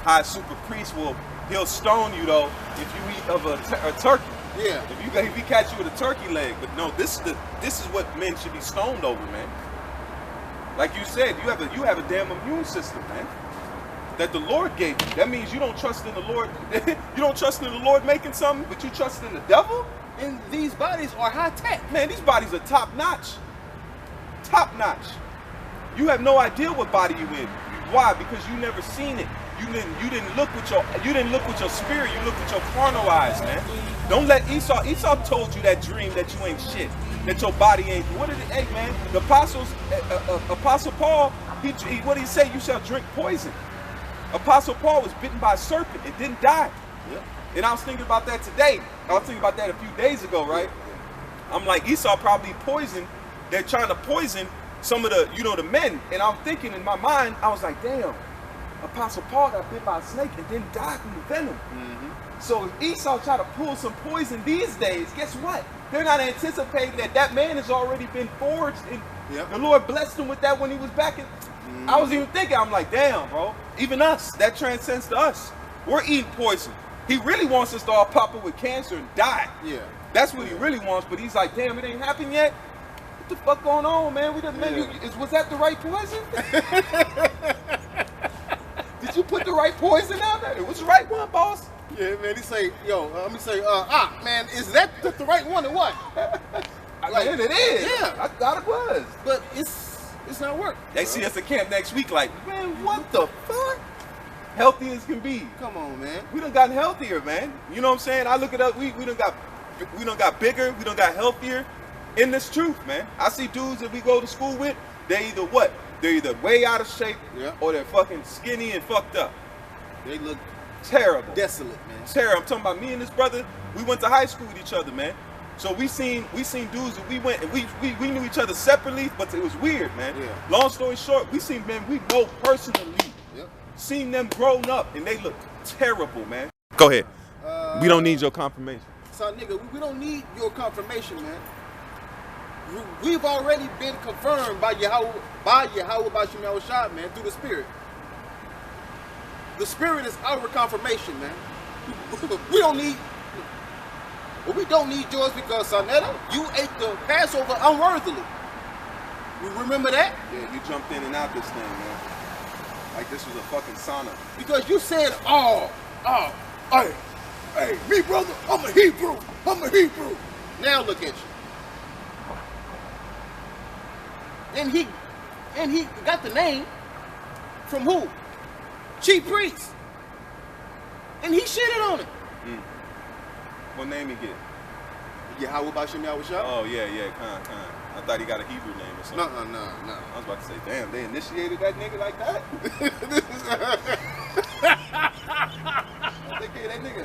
high super priest. Well, he'll stone you though if you eat of a turkey. Yeah. If he catch you with a turkey leg. But no, this is what men should be stoned over, man. Like you said, you have a damn immune system, man, that the Lord gave you. That means you don't trust in the Lord. You don't trust in the Lord making something, but you trust in the devil. And these bodies are high tech. Man, these bodies are top notch. Top notch. You have no idea what body you in. Why? Because you never seen it. You didn't look with your spirit. You looked with your carnal eyes, man. Don't let Esau told you that dream that you ain't shit, that your body ain't. What did it? Hey, man, the Apostle Paul, what did he say? You shall drink poison. Apostle Paul was bitten by a serpent and didn't die. Yep. And I was thinking about that today. I was thinking about that a few days ago, right? I'm like, Esau probably poisoned. They're trying to poison some of the, the men. And I'm thinking in my mind, I was like, damn, Apostle Paul got bit by a snake and didn't die from the venom. Mm-hmm. So if Esau try to pull some poison these days, guess what? They're not anticipating that man has already been forged. And the Lord blessed him with that when he was back in. Mm-hmm. I was even thinking, I'm like, damn, bro. Even us, that transcends to us. We're eating poison. He really wants us to all pop up with cancer and die. Yeah. That's what he really wants, but he's like, damn, it ain't happened yet? What the fuck going on, man? Was that the right poison? Did you put the right poison out there? It was the right one, boss. Yeah, man, he say, let me say, man, is that the right one or what? Man, it is. Yeah. I thought it was. But it's not working. They see us at camp next week like, man, what the fuck? Healthy as can be. Come on, man. We done gotten healthier, man. You know what I'm saying? I look it up. We done got bigger. We done got healthier. In this truth, man. I see dudes that we go to school with. They either what? They're either way out of shape, or they're fucking skinny and fucked up. They look terrible, desolate, man. Terrible. I'm talking about me and this brother. We went to high school with each other, man. So we seen dudes that we went and we knew each other separately, but it was weird, man. Yeah. Long story short, we seen men we know personally. Seen them grown up and they look terrible, man. Go ahead. We don't need your confirmation. So, nigga, we don't need your confirmation, man. We've already been confirmed by Yahweh Bashim Yahushua, man, through the Spirit. The Spirit is our confirmation, man. We don't need yours because, Sonetta, you ate the Passover unworthily. You remember that? Yeah, you jumped in and out this thing, man. Like this was a fucking sauna. Because you said, hey, me brother, I'm a Hebrew. Now look at you. And he got the name from who? Chief priest. And he shitted on it. What name he get? Yahweh Bashim Yahushua. Oh yeah, Khan. I thought he got a Hebrew name or something. No. I was about to say, damn, they initiated that nigga like that? They gave that nigga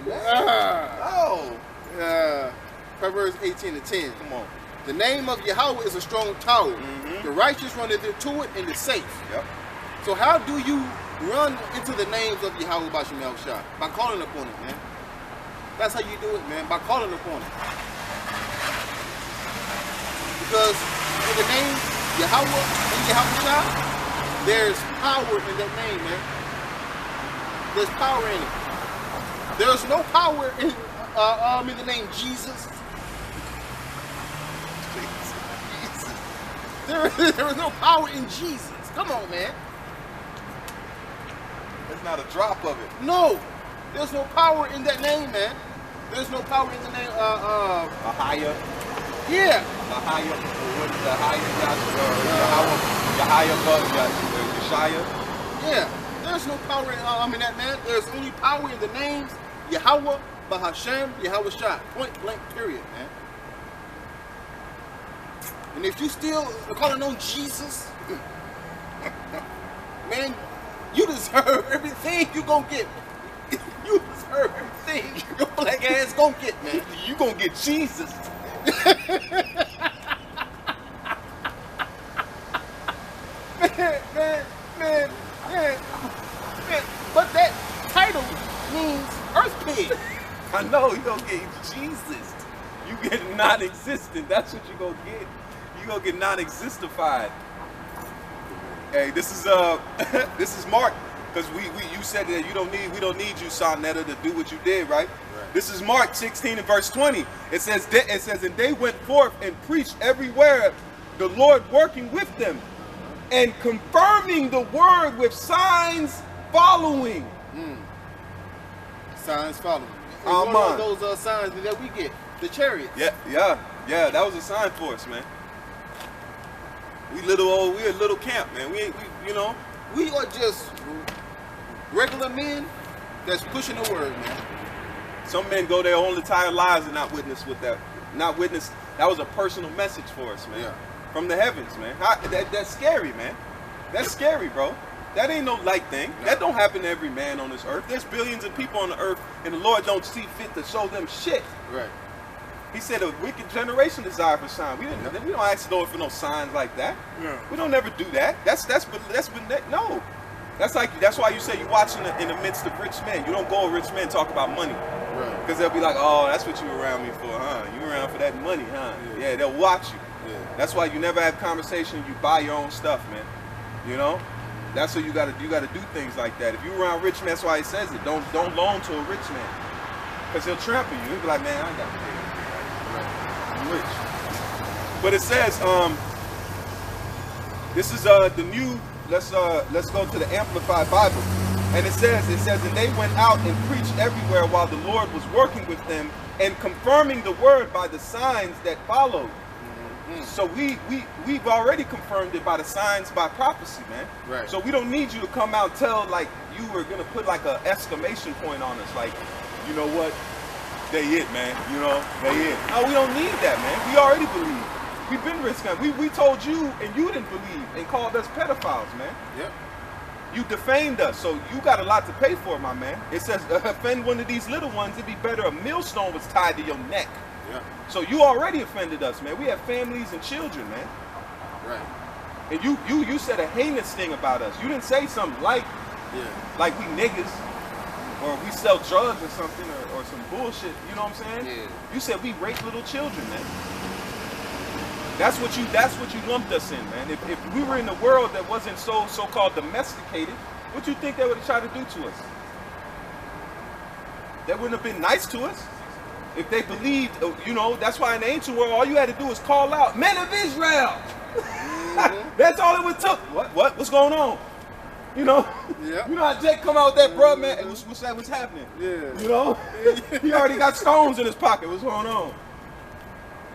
that? Proverbs 18:10. Come on. The name of Yahweh is a strong tower. Mm-hmm. The righteous run into it and is safe. Yep. So how do you run into the names of Yahweh Bashim Yahushua? By calling upon it, man. That's how you do it, man. By calling upon it. Because in the name Yahweh and Yahushua, there's power in that name, man. There's power in it. There's no power in the name Jesus. There is no power in Jesus. Come on, man. There's not a drop of it. No. There's no power in that name, man. There's no power in the name Ahaya. Yeah. Ahaya. What is Ahaya? Yeshaya? Yeah. There's no power in that, man. There's only power in the names Yahweh, Bahashem, Yahushua. Point blank, period, man. And if you still calling on Jesus, man, you deserve everything you gonna get. You deserve everything your black ass gonna get, man. You gonna get Jesus. man. But that title means earth pig. I know, you gonna get Jesus. You get non-existent. That's what you gonna get. You gonna get non-existified. Hey, this is Mark, because you said that we don't need you, Sonetta, to do what you did, right? This is Mark 16 and verse 20. It says, and they went forth and preached everywhere, the Lord working with them and confirming the word with signs following. Signs following. Amen. One of those signs that we get, the chariots. Yeah. That was a sign for us, man. We're a little camp, man. We are just regular men that's pushing the word, man. Some men go their whole entire lives and not witness with that. Not witness. That was a personal message for us, man. Yeah. From the heavens, man. That's scary, man. That's scary, bro. That ain't no light thing. No. That don't happen to every man on this earth. There's billions of people on the earth, and the Lord don't see fit to show them shit. Right. He said a wicked generation desire for signs. We don't ask the Lord for no signs like that. Yeah. We don't ever do that. No. That's why you say you watch in the midst of rich men. You don't go with rich men talk about money. Right. Because they'll be like, oh, that's what you around me for, huh? You around for that money, huh? Yeah, they'll watch you. Yeah. That's why you never have conversation. You buy your own stuff, man. You know, that's what you gotta do things like that. If you around rich men, that's why he says it. Don't loan to a rich man, because he'll trample you. He'll be like, man, I got to pay. I'm rich. But it says, this is the new. Let's go to the Amplified Bible, and it says, and they went out and preached everywhere while the Lord was working with them and confirming the word by the signs that followed. So we've already confirmed it by the signs, by prophecy, man. Right. So we don't need you to come out and tell like you were gonna put like a exclamation point on us, like, you know what, they it, man. You know, they it. No, we don't need that, man. We already believe. We've been risking. We told you and you didn't believe and called us pedophiles, man. Yep. You defamed us, so you got a lot to pay for, my man. It says, offend one of these little ones, it'd be better a millstone was tied to your neck. Yeah. So you already offended us, man. We have families and children, man. Right. And you said a heinous thing about us. You didn't say something like we niggas or we sell drugs or something or some bullshit. You know what I'm saying? Yeah. You said we rape little children, man. That's what you lumped us in, man. If we were in a world that wasn't so-called domesticated, what you think they would have tried to do to us? They wouldn't have been nice to us. If they believed, you know, that's why in the ancient world, all you had to do was call out, men of Israel. That's all it would took. What's going on? You know? Yeah. You know how Jake come out with that, bro, man? What's happening? Yeah. You know? He already got stones in his pocket. What's going on?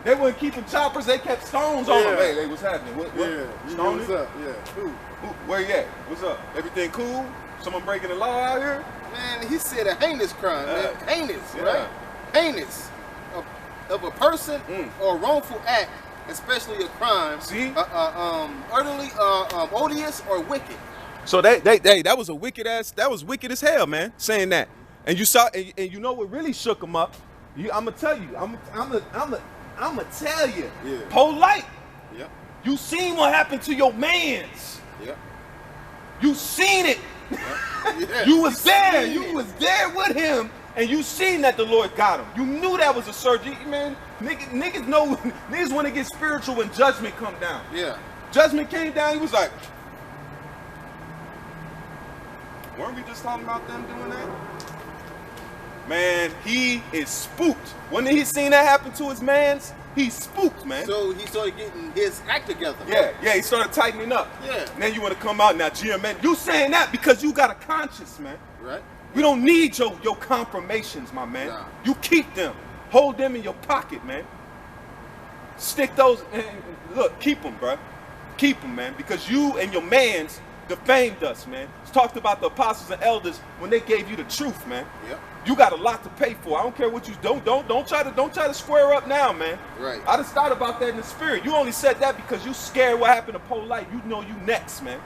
They weren't keeping choppers. They kept stones on them. Hey, what's happening? What? Stoning? What's up? Yeah. Who? Where you at? What's up? Everything cool? Someone breaking the law out here? Man, he said a heinous crime, man. Heinous, yeah. right? Heinous of a person or a wrongful act, especially a crime. See? Utterly odious or wicked. So that was a wicked ass. That was wicked as hell, man. Saying that, and you saw, and you know what really shook him up? I'm gonna tell you. I'm gonna tell you. Yeah. Polite. Yep. You seen what happened to your mans. Yep. You seen it. Yeah. You was there. You was there with him, and you seen that the Lord got him. You knew that was a surgery, man. Niggas know. Niggas want to get spiritual when judgment come down. Yeah. Judgment came down. He was like, weren't we just talking about them doing that? Man, he is spooked. When he seen that happen to his mans, he's spooked, man. So he started getting his act together. Yeah, he started tightening up. Yeah. And then you want to come out now, GMN. You saying that because you got a conscience, man. Right. We don't need your confirmations, my man. Nah. You keep them. Hold them in your pocket, man. Stick those, and look, keep them, bro. Keep them, man, because you and your mans defamed us, man. It's talked about the apostles and elders when they gave you the truth, man. Yep. You got a lot to pay for. I don't care what you don't try to square up now, man. Right. I just thought about that in the spirit. You only said that because you scared what happened to Polite. You know you next, man.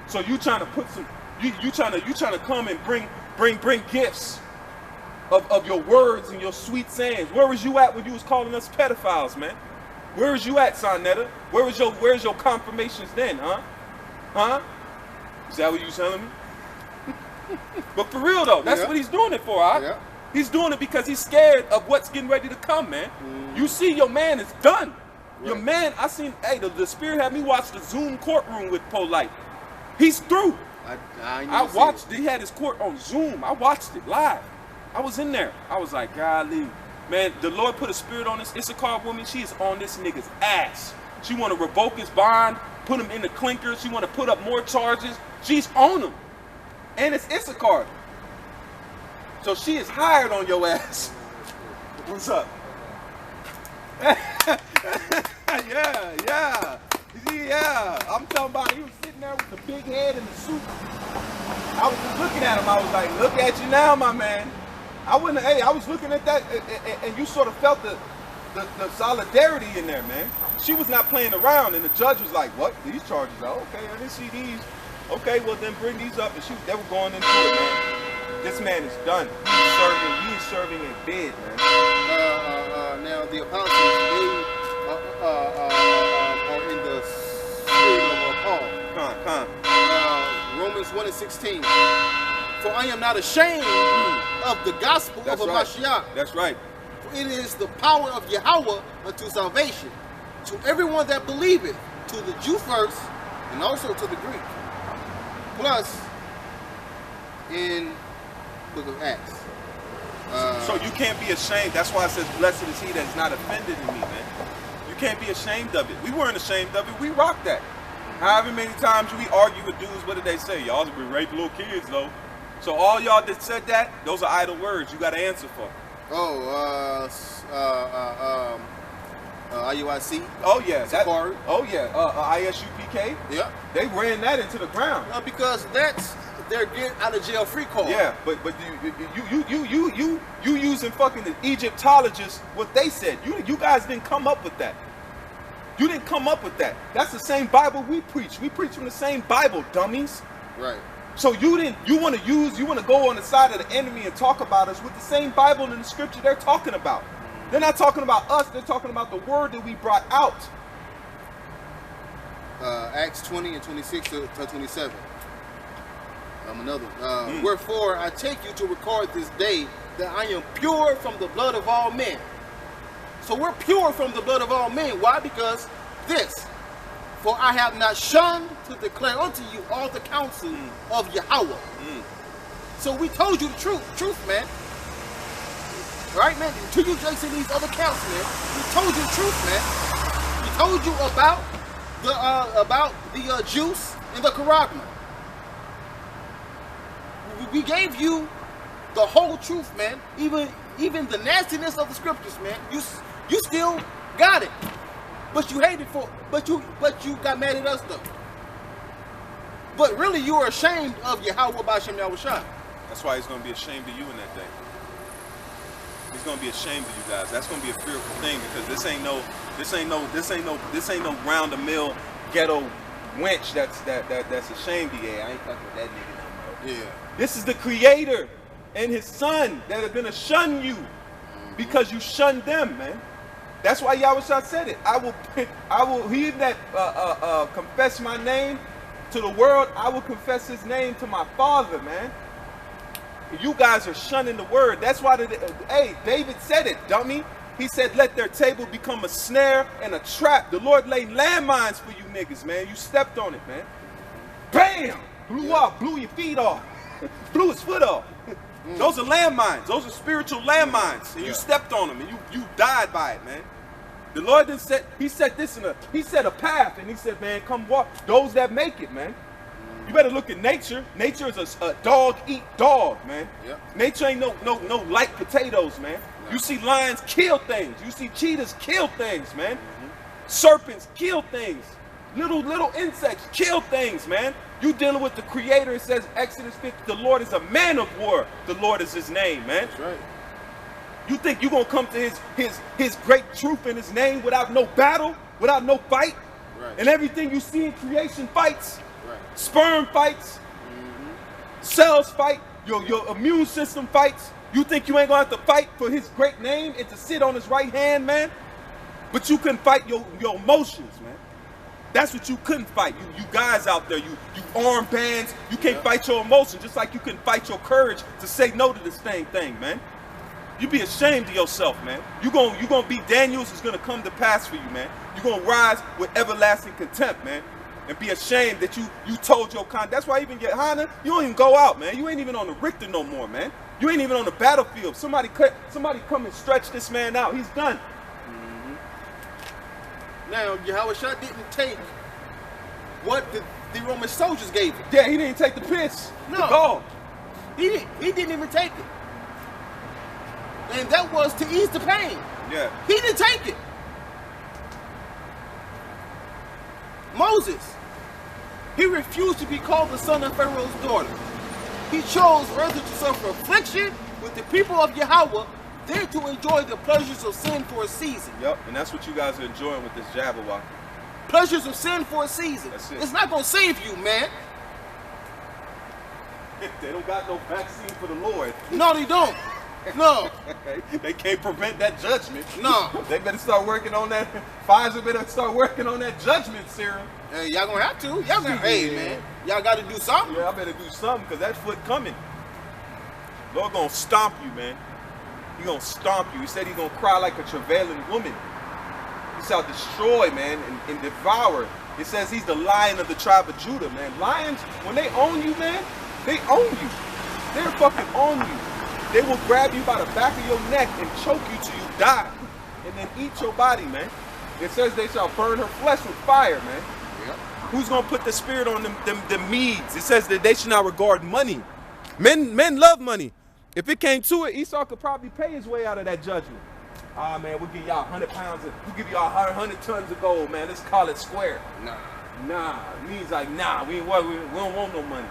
So you trying to put some you trying to come and bring gifts of your words and your sweet sayings. Where was you at when you was calling us pedophiles, man? Where was you at, Sonetta? Where's your confirmations then, huh? Huh? Is that what you telling me? But for real though, that's what he's doing it for, huh? Yeah. He's doing it because he's scared of what's getting ready to come, man. You see your man is done. Your man, the spirit had me watch the Zoom courtroom with Polite. He's through. I watched, he had his court on Zoom. I watched it live. I was in there. I was like, golly. Man, the Lord put a spirit on this Issachar woman. She is on this nigga's ass. She want to revoke his bond, put him in the clinker. She want to put up more charges. She's on him. And it's Issachar. So she is hired on your ass. What's up? Yeah. I'm talking about he was sitting there with the big head and the suit. I was just looking at him. I was like, look at you now, my man. I was looking at that, and you sort of felt the solidarity in there, man. She was not playing around, and the judge was like, what? These charges? Oh, okay, I didn't see these. Okay, well, then bring these up. And they were going into it, man. This man is done. He is serving a bid, man. Now, the apostles, they are in the spirit of Paul. Romans 1:16. For I am not ashamed of the gospel of Mashiach. That's right. For it is the power of Yahweh unto salvation, to everyone that believeth, to the Jew first, and also to the Greek. Plus, in Book of Acts. So you can't be ashamed. That's why it says, blessed is he that is not offended in me, man. You can't be ashamed of it. We weren't ashamed of it. We rocked that. However many times we argue with dudes, what did they say? Y'all be rape little kids, though. So all y'all that said that, those are idle words. You got to answer for. IUIC. Oh yeah. Safari. ISUPK. Yeah. They ran that into the ground. Because that's their get out of jail free card. Yeah, but you using fucking the Egyptologists what they said. You guys didn't come up with that. You didn't come up with that. That's the same Bible we preach. We preach from the same Bible, dummies. Right. So you want to go on the side of the enemy and talk about us with the same Bible and the scripture they're talking about. They're not talking about us, they're talking about the word that we brought out. Acts 20 and 26 to 27. Another one. Wherefore I take you to record this day that I am pure from the blood of all men. So we're pure from the blood of all men. Why? Because this. For I have not shunned to declare unto you all the counsel of Yahweh. So we told you the truth, man. Right, man? To you, Jason, these other counts, man. We told you the truth, man. We told you about the juice and the charagma. We gave you the whole truth, man. Even the nastiness of the scriptures, man. You still got it. But you hated for, but you got mad at us though. But really, you are ashamed of Yahweh B'Shem Yahushua. That's why he's going to be ashamed of you in that day. He's going to be ashamed of you guys. That's going to be a fearful thing because this ain't no round the mill ghetto wench that's ashamed of you. I ain't fucking with that nigga no more. Yeah. This is the Creator and His Son that are gonna shun you because you shunned them, man. That's why Yahushua said it. I will he that confess my name to the world, I will confess his name to my Father, man. You guys are shunning the word. That's why David said it, dummy. He said, let their table become a snare and a trap. The Lord laid landmines for you niggas, man. You stepped on it, man. Bam! Blew up, blew your feet off, blew his foot off. Those are landmines. Those are spiritual landmines. And you stepped on them and you died by it, man. The Lord didn't set, he set a path and he said, man, come walk. Those that make it, man. You better look at nature. Nature is a dog eat dog, man. Yep. Nature ain't no light potatoes, man. No. You see lions kill things. You see cheetahs kill things, man. Serpents kill things. Little insects kill things, man. You dealing with the Creator. It says Exodus 50, the Lord is a man of war. The Lord is his name, man. That's right. You think you're gonna come to his great truth in his name without no battle, without no fight? Right. And everything you see in creation fights. Right. Sperm fights, cells fight, your immune system fights. You think you ain't gonna have to fight for his great name and to sit on his right hand, man? But you couldn't fight your emotions, man. That's what you couldn't fight. You guys out there, you armbands, you can't fight your emotions, just like you couldn't fight your courage to say no to this thing, man. You be ashamed of yourself, man. You gonna be Daniel's is gonna come to pass for you, man. You gonna rise with everlasting contempt, man. And be ashamed that you told your con. That's why even get Hana, you don't even go out, man. You ain't even on the Richter no more, man. You ain't even on the battlefield. Somebody come and stretch this man out. He's done. Now, Yahushua didn't take what the Roman soldiers gave him. Yeah, he didn't take the piss. No. The gall. He didn't even take it. And that was to ease the pain. Yeah. He didn't take it. Moses, he refused to be called the son of Pharaoh's daughter. He chose rather to suffer affliction with the people of Yahweh than to enjoy the pleasures of sin for a season. Yep, and that's what you guys are enjoying with this Jabberwock. Pleasures of sin for a season. That's it. It's not going to save you, man. They don't got no vaccine for the Lord. No, they don't. No. They can't prevent that judgment. No. They better start working on that. Pfizer better start working on that judgment serum. Hey, y'all gonna have to. Y'all gonna, hey, man. Y'all got to do something. Yeah, I better do something because that foot coming. Lord gonna stomp you, man. He gonna stomp you. He said he gonna cry like a travailing woman. He shall destroy, man, and devour. It says he's the lion of the tribe of Judah, man. Lions, when they own you, man, they own you. They're fucking on you. They will grab you by the back of your neck and choke you till you die. And then eat your body, man. It says they shall burn her flesh with fire, man. Yep. Who's gonna put the spirit on them Medes? It says that they should not regard money. Men love money. If it came to it, Esau could probably pay his way out of that judgment. Ah, man, we'll give y'all 100 pounds. We'll give y'all 100 tons of gold, man. Let's call it square. Nah. Medes like, nah, we don't want no money.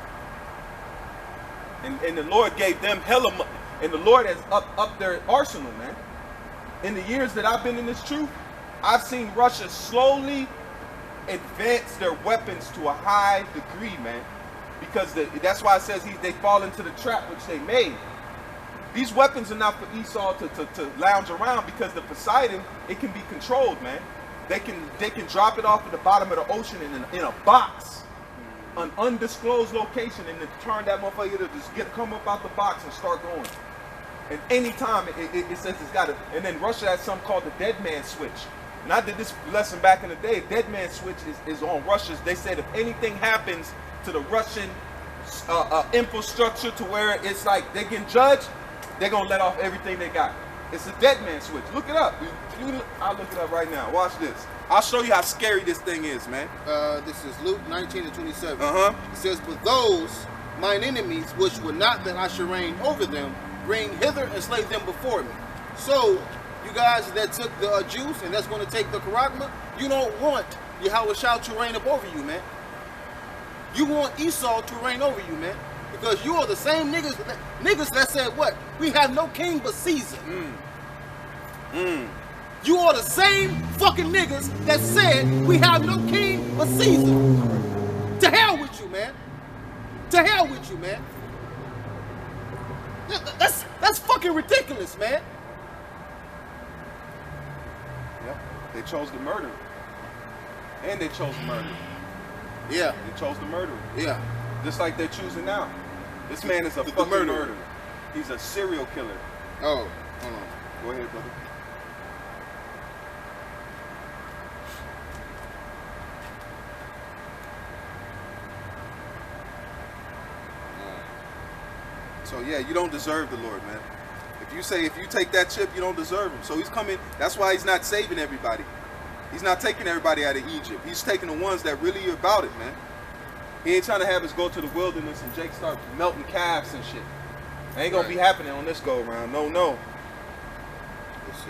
And the Lord gave them hella money. And the Lord has up their arsenal, man. In the years that I've been in this truth, I've seen Russia slowly advance their weapons to a high degree, man. Because that's why it says they fall into the trap which they made. These weapons are not for Esau to lounge around, because the Poseidon, it can be controlled, man. They can drop it off at the bottom of the ocean in a box, an undisclosed location, and then turn that motherfucker to just come up out the box and start going. And anytime it says it's got it. And then Russia has something called the dead man switch. And I did this lesson back in the day. Dead man switch is on Russia's. They said if anything happens to the Russian infrastructure to where it's like they get judged, they're going to let off everything they got. It's a dead man switch. Look it up. I'll look it up right now. Watch this. I'll show you how scary this thing is, man. This is Luke 19:27. Uh-huh. It says, "But those mine enemies which would not that I should reign over them, bring hither and slay them before me." So, you guys that took the Jews and that's going to take the Charagma, you don't want Yahushua to reign up over you, man. You want Esau to reign over you, man. Because you are the same niggas that said what? We have no king but Caesar. You are the same fucking niggas that said we have no king but Caesar. To hell with you, man. To hell with you, man. That's fucking ridiculous, man. Yep. They chose the murder. And they chose murder. Yeah. They chose the murder. Yeah. Just like they're choosing now. This man is a fucking murderer. He's a serial killer. Oh, hold on. Go ahead, brother. So yeah, you don't deserve the Lord, man. If you take that chip, you don't deserve him. So he's coming. That's why he's not saving everybody. He's not taking everybody out of Egypt. He's taking the ones that really are about it, man. He ain't trying to have us go to the wilderness and Jake start melting calves and shit. That ain't gonna be happening on this go around. No. Let's see.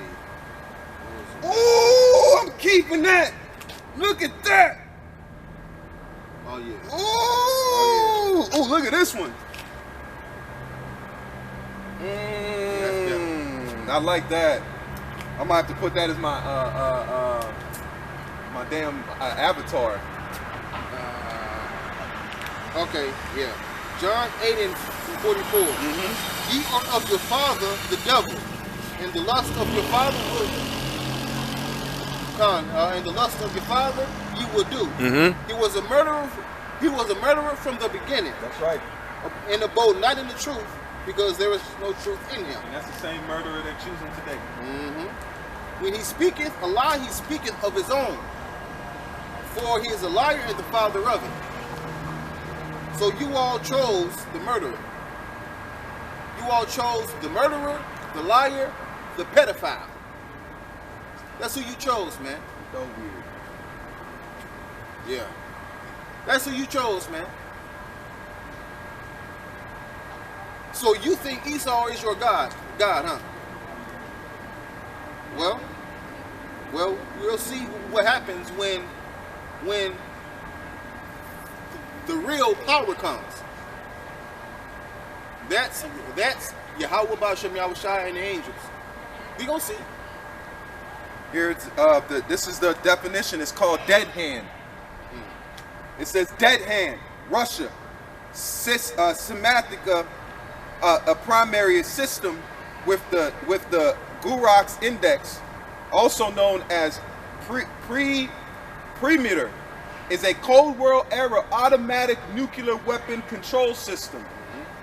Oh, I'm keeping that. Look at that. Oh yeah. Oh, look at this one. I like that. I might have to put that as my my damn avatar. Okay, yeah. John 8:44. Ye are of your father, the devil, and the lust of your father will and the lust of your father you will do. He was a murderer. He was a murderer from the beginning. That's right. And abode not in the truth, because there is no truth in him. And that's the same murderer they're choosing today. When he speaketh a lie, he speaketh of his own, for he is a liar and the father of it. So you all chose the murderer. You all chose the murderer, the liar, the pedophile. That's who you chose, man. So weird. Yeah. That's who you chose, man. So you think Esau is your God, huh? Well, we'll see what happens when the real power comes. That's Yahweh Ba'Shem Yahushua and the angels. We gonna see. Here it's this is the definition. It's called dead hand. It says dead hand, Russia, Sematica, a primary system with the Gurox index, also known as Premeter, is a Cold War era automatic nuclear weapon control system,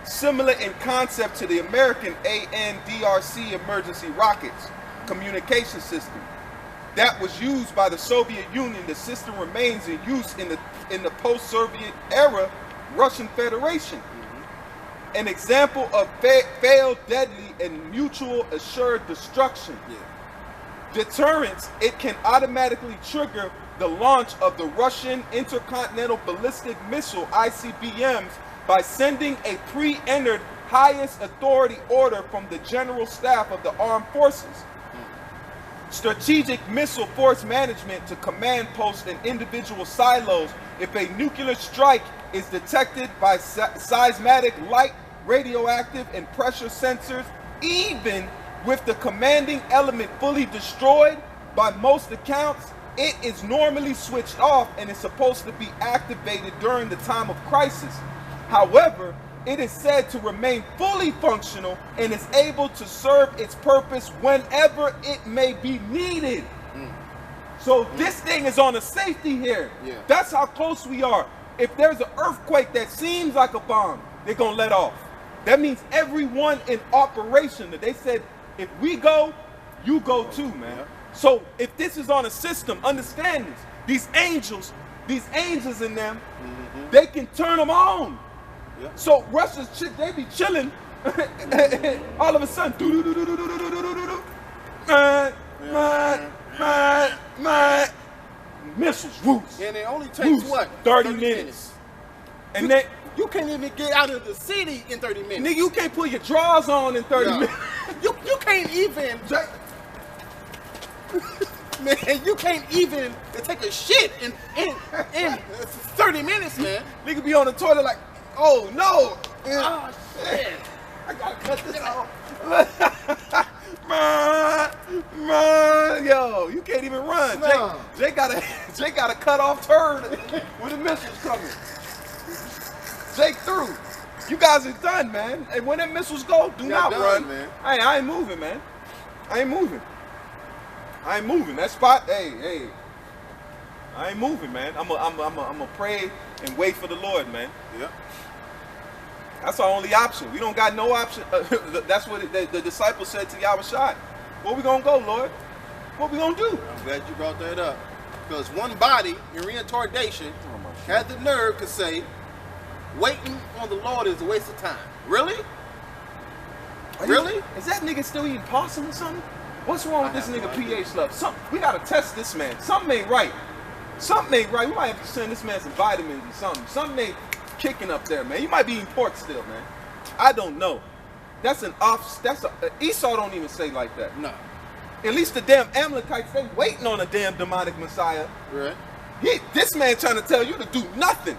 similar in concept to the American ANDRC emergency rockets communication system that was used by the Soviet Union. The system remains in use in the post-Soviet era Russian Federation. An example of failed, deadly, and mutual assured destruction. Deterrence, it can automatically trigger the launch of the Russian Intercontinental Ballistic Missile, ICBMs, by sending a pre-entered highest authority order from the General Staff of the Armed Forces. Strategic missile force management to command posts and individual silos if a nuclear strike is detected by seismic, light, radioactive, and pressure sensors, even with the commanding element fully destroyed. By most accounts, it is normally switched off and is supposed to be activated during the time of crisis. However, it is said to remain fully functional and is able to serve its purpose whenever it may be needed. So this thing is on a safety here. That's how close we are. If there's an earthquake that seems like a bomb, they're going to let off. That means everyone in operation, that they said, if we go, you go too, man. So if this is on a system, understand this. These angels in them, they can turn them on. So Russia's they be chilling. All of a sudden, missiles, whoops. And it only takes what? 30 minutes. And then you can't even get out of the city in 30 minutes. Nigga, you can't put your drawers on in 30 minutes. You can't even. Man, you can't even take a shit in 30 minutes, man. Nigga be on the toilet like, oh no. Oh shit. I gotta cut this off. Man, yo, you can't even run. No. Jake got a cut off turn when the missiles coming. Jake through. You guys are done, man. And when the missiles go, do not run, man. I ain't moving, man. I ain't moving. That spot, hey. I ain't moving, man. I'm a pray and wait for the Lord, man. Yeah. That's our only option. We don't got no option. That's what the disciples said to Yahushua. Where we gonna go, Lord? What we gonna do? I'm glad you brought that up. Because one body in retardation had the nerve to say, waiting on the Lord is a waste of time. Really? Really? Is that nigga still eating possum or something? What's wrong with this nigga pH level? We gotta test this man. Something ain't right. We might have to send this man some vitamins or something. Something ain't kicking up there, man. You might be eating pork still, man. I don't know. Esau don't even say like that. No. At least the damn Amalekites, they waiting on a damn demonic Messiah. Right. This man trying to tell you to do nothing.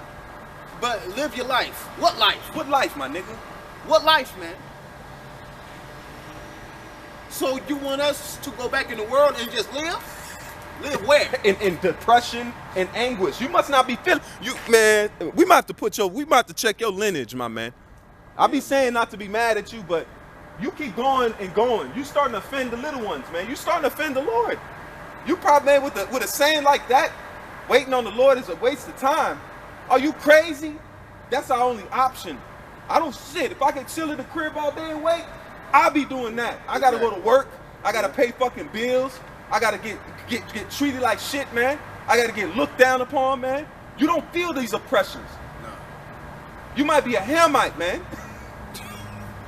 But live your life. What life? What life, my nigga? What life, man? So you want us to go back in the world and just live? Live where? In depression and anguish. You must not be feeling man. We might have to check your lineage, my man. I be saying not to be mad at you, but you keep going and going. You starting to offend the little ones, man. You starting to offend the Lord. You probably, man, with a saying like that, waiting on the Lord is a waste of time. Are you crazy? That's our only option. I don't shit. If I could chill in the crib all day and wait, I'll be doing that. I gotta go to work. I gotta pay fucking bills. I gotta get treated like shit, man. I gotta get looked down upon, man. You don't feel these oppressions. No. You might be a Hamite, man.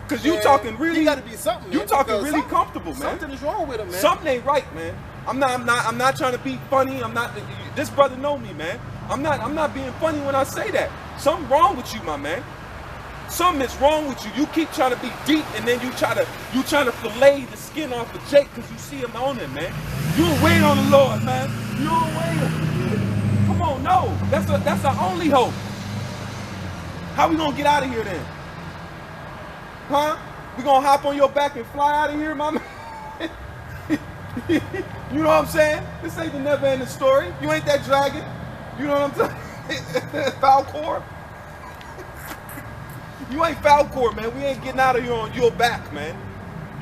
Cause you talking really. You gotta be something. You talking really comfortable, man. Something is wrong with him, man. Something ain't right, man. I'm not trying to be funny. This brother know me, man. I'm not being funny when I say that. Something wrong with you, my man. Something is wrong with you. You keep trying to be deep, and then you trying to fillet the skin off of Jake because you see him on him, man. You don't wait on the Lord, man. You don't wait. Come on, no. That's our only hope. How we gonna get out of here then? Huh? We gonna hop on your back and fly out of here, my man? You know what I'm saying? This ain't the never-ending story. You ain't that dragon. You know what I'm saying? Falcor. You ain't Falcor, man. We ain't getting out of here on your back, man.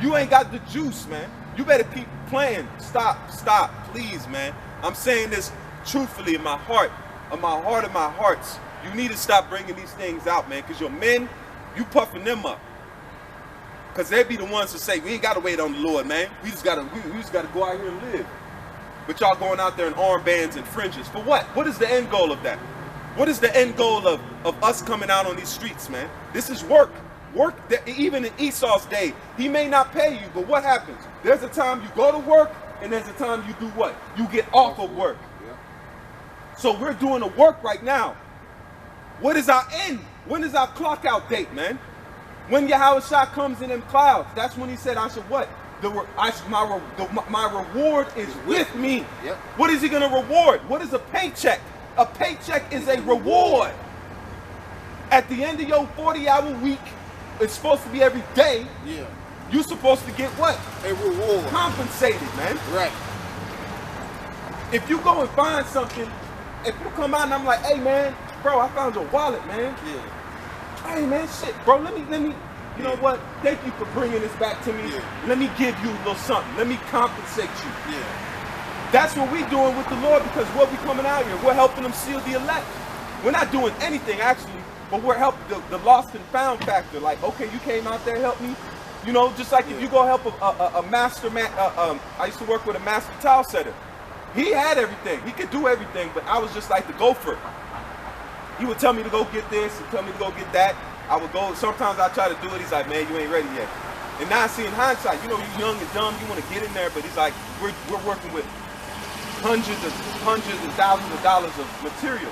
You ain't got the juice, man. You better keep playing. Stop, please, man. I'm saying this truthfully in my heart, of my hearts. You need to stop bringing these things out, man, because your men, you puffing them up. Because they be the ones to say, we ain't got to wait on the Lord, man. We just got to go out here and live. But y'all going out there in armbands and fringes. For what? What is the end goal of that? What is the end goal of us coming out on these streets, man? This is work. Work, that, even in Esau's day, he may not pay you, but what happens? There's a time you go to work, and there's a time you do what? You get off of work. Yeah. So we're doing the work right now. What is our end? When is our clock out date, man? When Yahushua comes in them clouds, that's when he said, I should what? My reward is with me. Yep. What is he going to reward? What is a paycheck? A paycheck is a reward. At the end of your 40-hour week, it's supposed to be every day. Yeah. You're supposed to get what? A reward. Compensated, man. Right. If you go and find something, if you come out and I'm like, hey, man, bro, I found your wallet, man. Yeah. Hey, man, shit, bro, let me, you know what? Thank you for bringing this back to me. Yeah. Let me give you a little something. Let me compensate you. Yeah. That's what we're doing with the Lord, because what we coming out here, we're helping them seal the elect. We're not doing anything, actually, but we're helping the lost and found factor. Like, okay, you came out there, help me. You know, just like if you go help a master man, I used to work with a master tile setter. He had everything. He could do everything, but I was just like the gopher. He would tell me to go get this and tell me to go get that. I would go. Sometimes I try to do it. He's like, man, you ain't ready yet. And now I see in hindsight, you know, you're young and dumb. You want to get in there, but he's like, we're working with hundreds and thousands of dollars of material.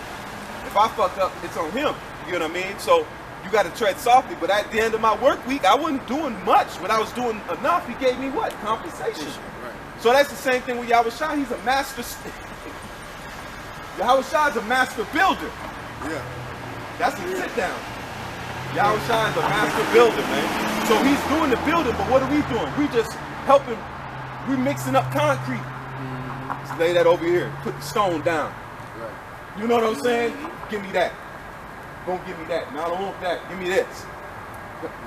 If I fuck up, it's on him. You know what I mean? So you got to tread softly. But at the end of my work week, I wasn't doing much. When I was doing enough, he gave me what? Compensation. Right. So that's the same thing with Yahushua. He's a master. Yahushua is a master builder. Yeah. That's a sit down. Yahushua is a master builder, man. So he's doing the building, but what are we doing? We just helping, we mixing up concrete. Let's lay that over here. Put the stone down. Right. You know what I'm saying? Give me that. Don't give me that. No, I don't want that. Give me this.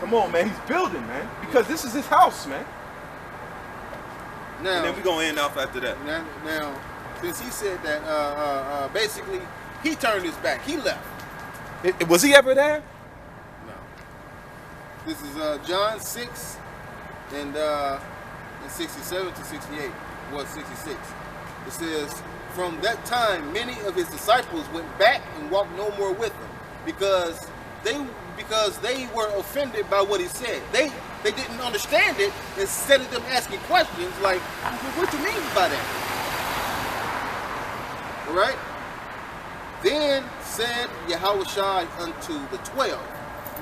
Come on, man. He's building, man. Because this is his house, man. Now, and then we're going to end off after that. Now, since he said that, basically, he turned his back. He left. Was he ever there? No. This is John 6 and 67 to 68. Was 66. It says, from that time, many of his disciples went back and walked no more with him, because they were offended by what he said. They didn't understand it. Instead of them asking questions like, what do you mean by that? All right? Then said Yahushua unto the 12,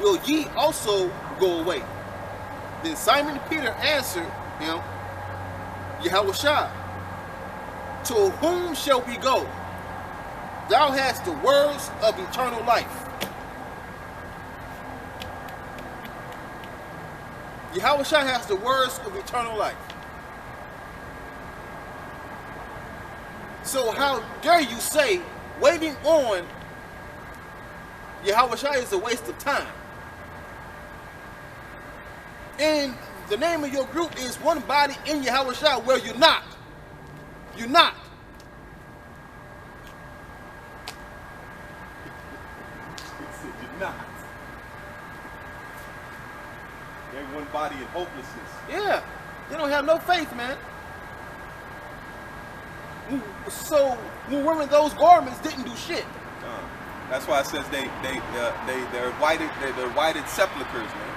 will ye also go away? Then Simon Peter answered him, Yahushua, to whom shall we go? Thou hast the words of eternal life. Yahushua has the words of eternal life. So how dare you say waiting on Yahushua is a waste of time? And the name of your group is One Body in Yahushua, where you're not. You're not. You're not. They're one body in hopelessness. Yeah. They don't have no faith, man. So when wearing those garments didn't do shit. That's why it says they're whited sepulchres, man.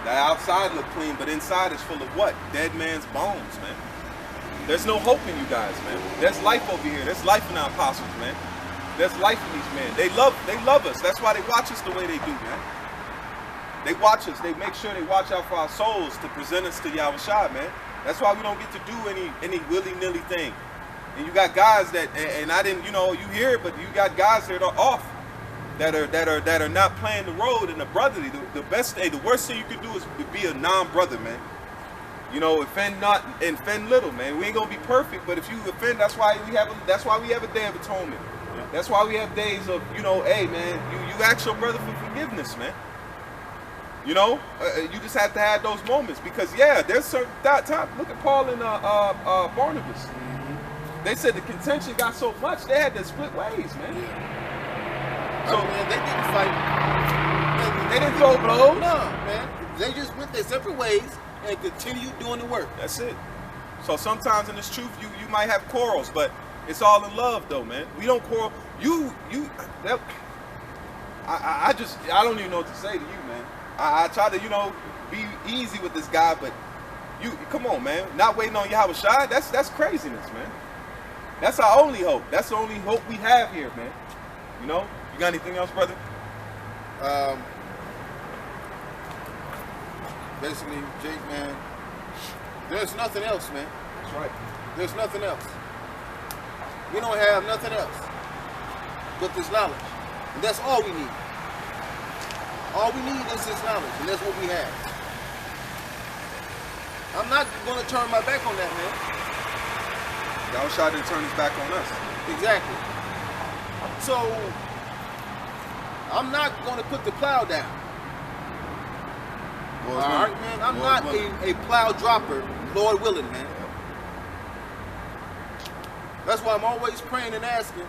The outside look clean, but inside is full of what? Dead man's bones, man. There's no hope in you guys, man. There's life over here. There's life in our apostles, man. There's life in these men. They love us. That's why they watch us the way they do, man. They watch us. They make sure they watch out for our souls to present us to Yahushua, man. That's why we don't get to do any willy-nilly thing. And you got guys that, and I didn't, you know, you hear it, but you got guys that are off, that are not playing the road and the brotherly. The worst thing you could do is be a non-brother, man. You know, offend not and offend little, man. We ain't gonna be perfect, but if you offend, that's why we have a day of atonement. Yeah. That's why we have days of, you know, hey man, you ask your brother for forgiveness, man. You know, you just have to have those moments because yeah, there's certain time. Look at Paul and Barnabas. They said the contention got so much they had to split ways, man. Yeah. So man, they didn't fight. They didn't throw blows. No, man. They just went their separate ways and continue doing the work. That's it. So sometimes in this truth, you might have quarrels, but it's all in love, though, man. We don't quarrel. I don't even know what to say to you, man. I try to, you know, be easy with this guy, but come on, man. Not waiting on Yahushua. That's craziness, man. That's our only hope. That's the only hope we have here, man. You know. You got anything else, brother? Basically, Jake, man, there's nothing else, man. That's right. There's nothing else. We don't have nothing else but this knowledge. And that's all we need. All we need is this knowledge, and that's what we have. I'm not going to turn my back on that, man. Yahushua didn't turn his back on us. Exactly. So, I'm not going to put the plow down. All right, man. I'm not a plow dropper, Lord willing, man. That's why I'm always praying and asking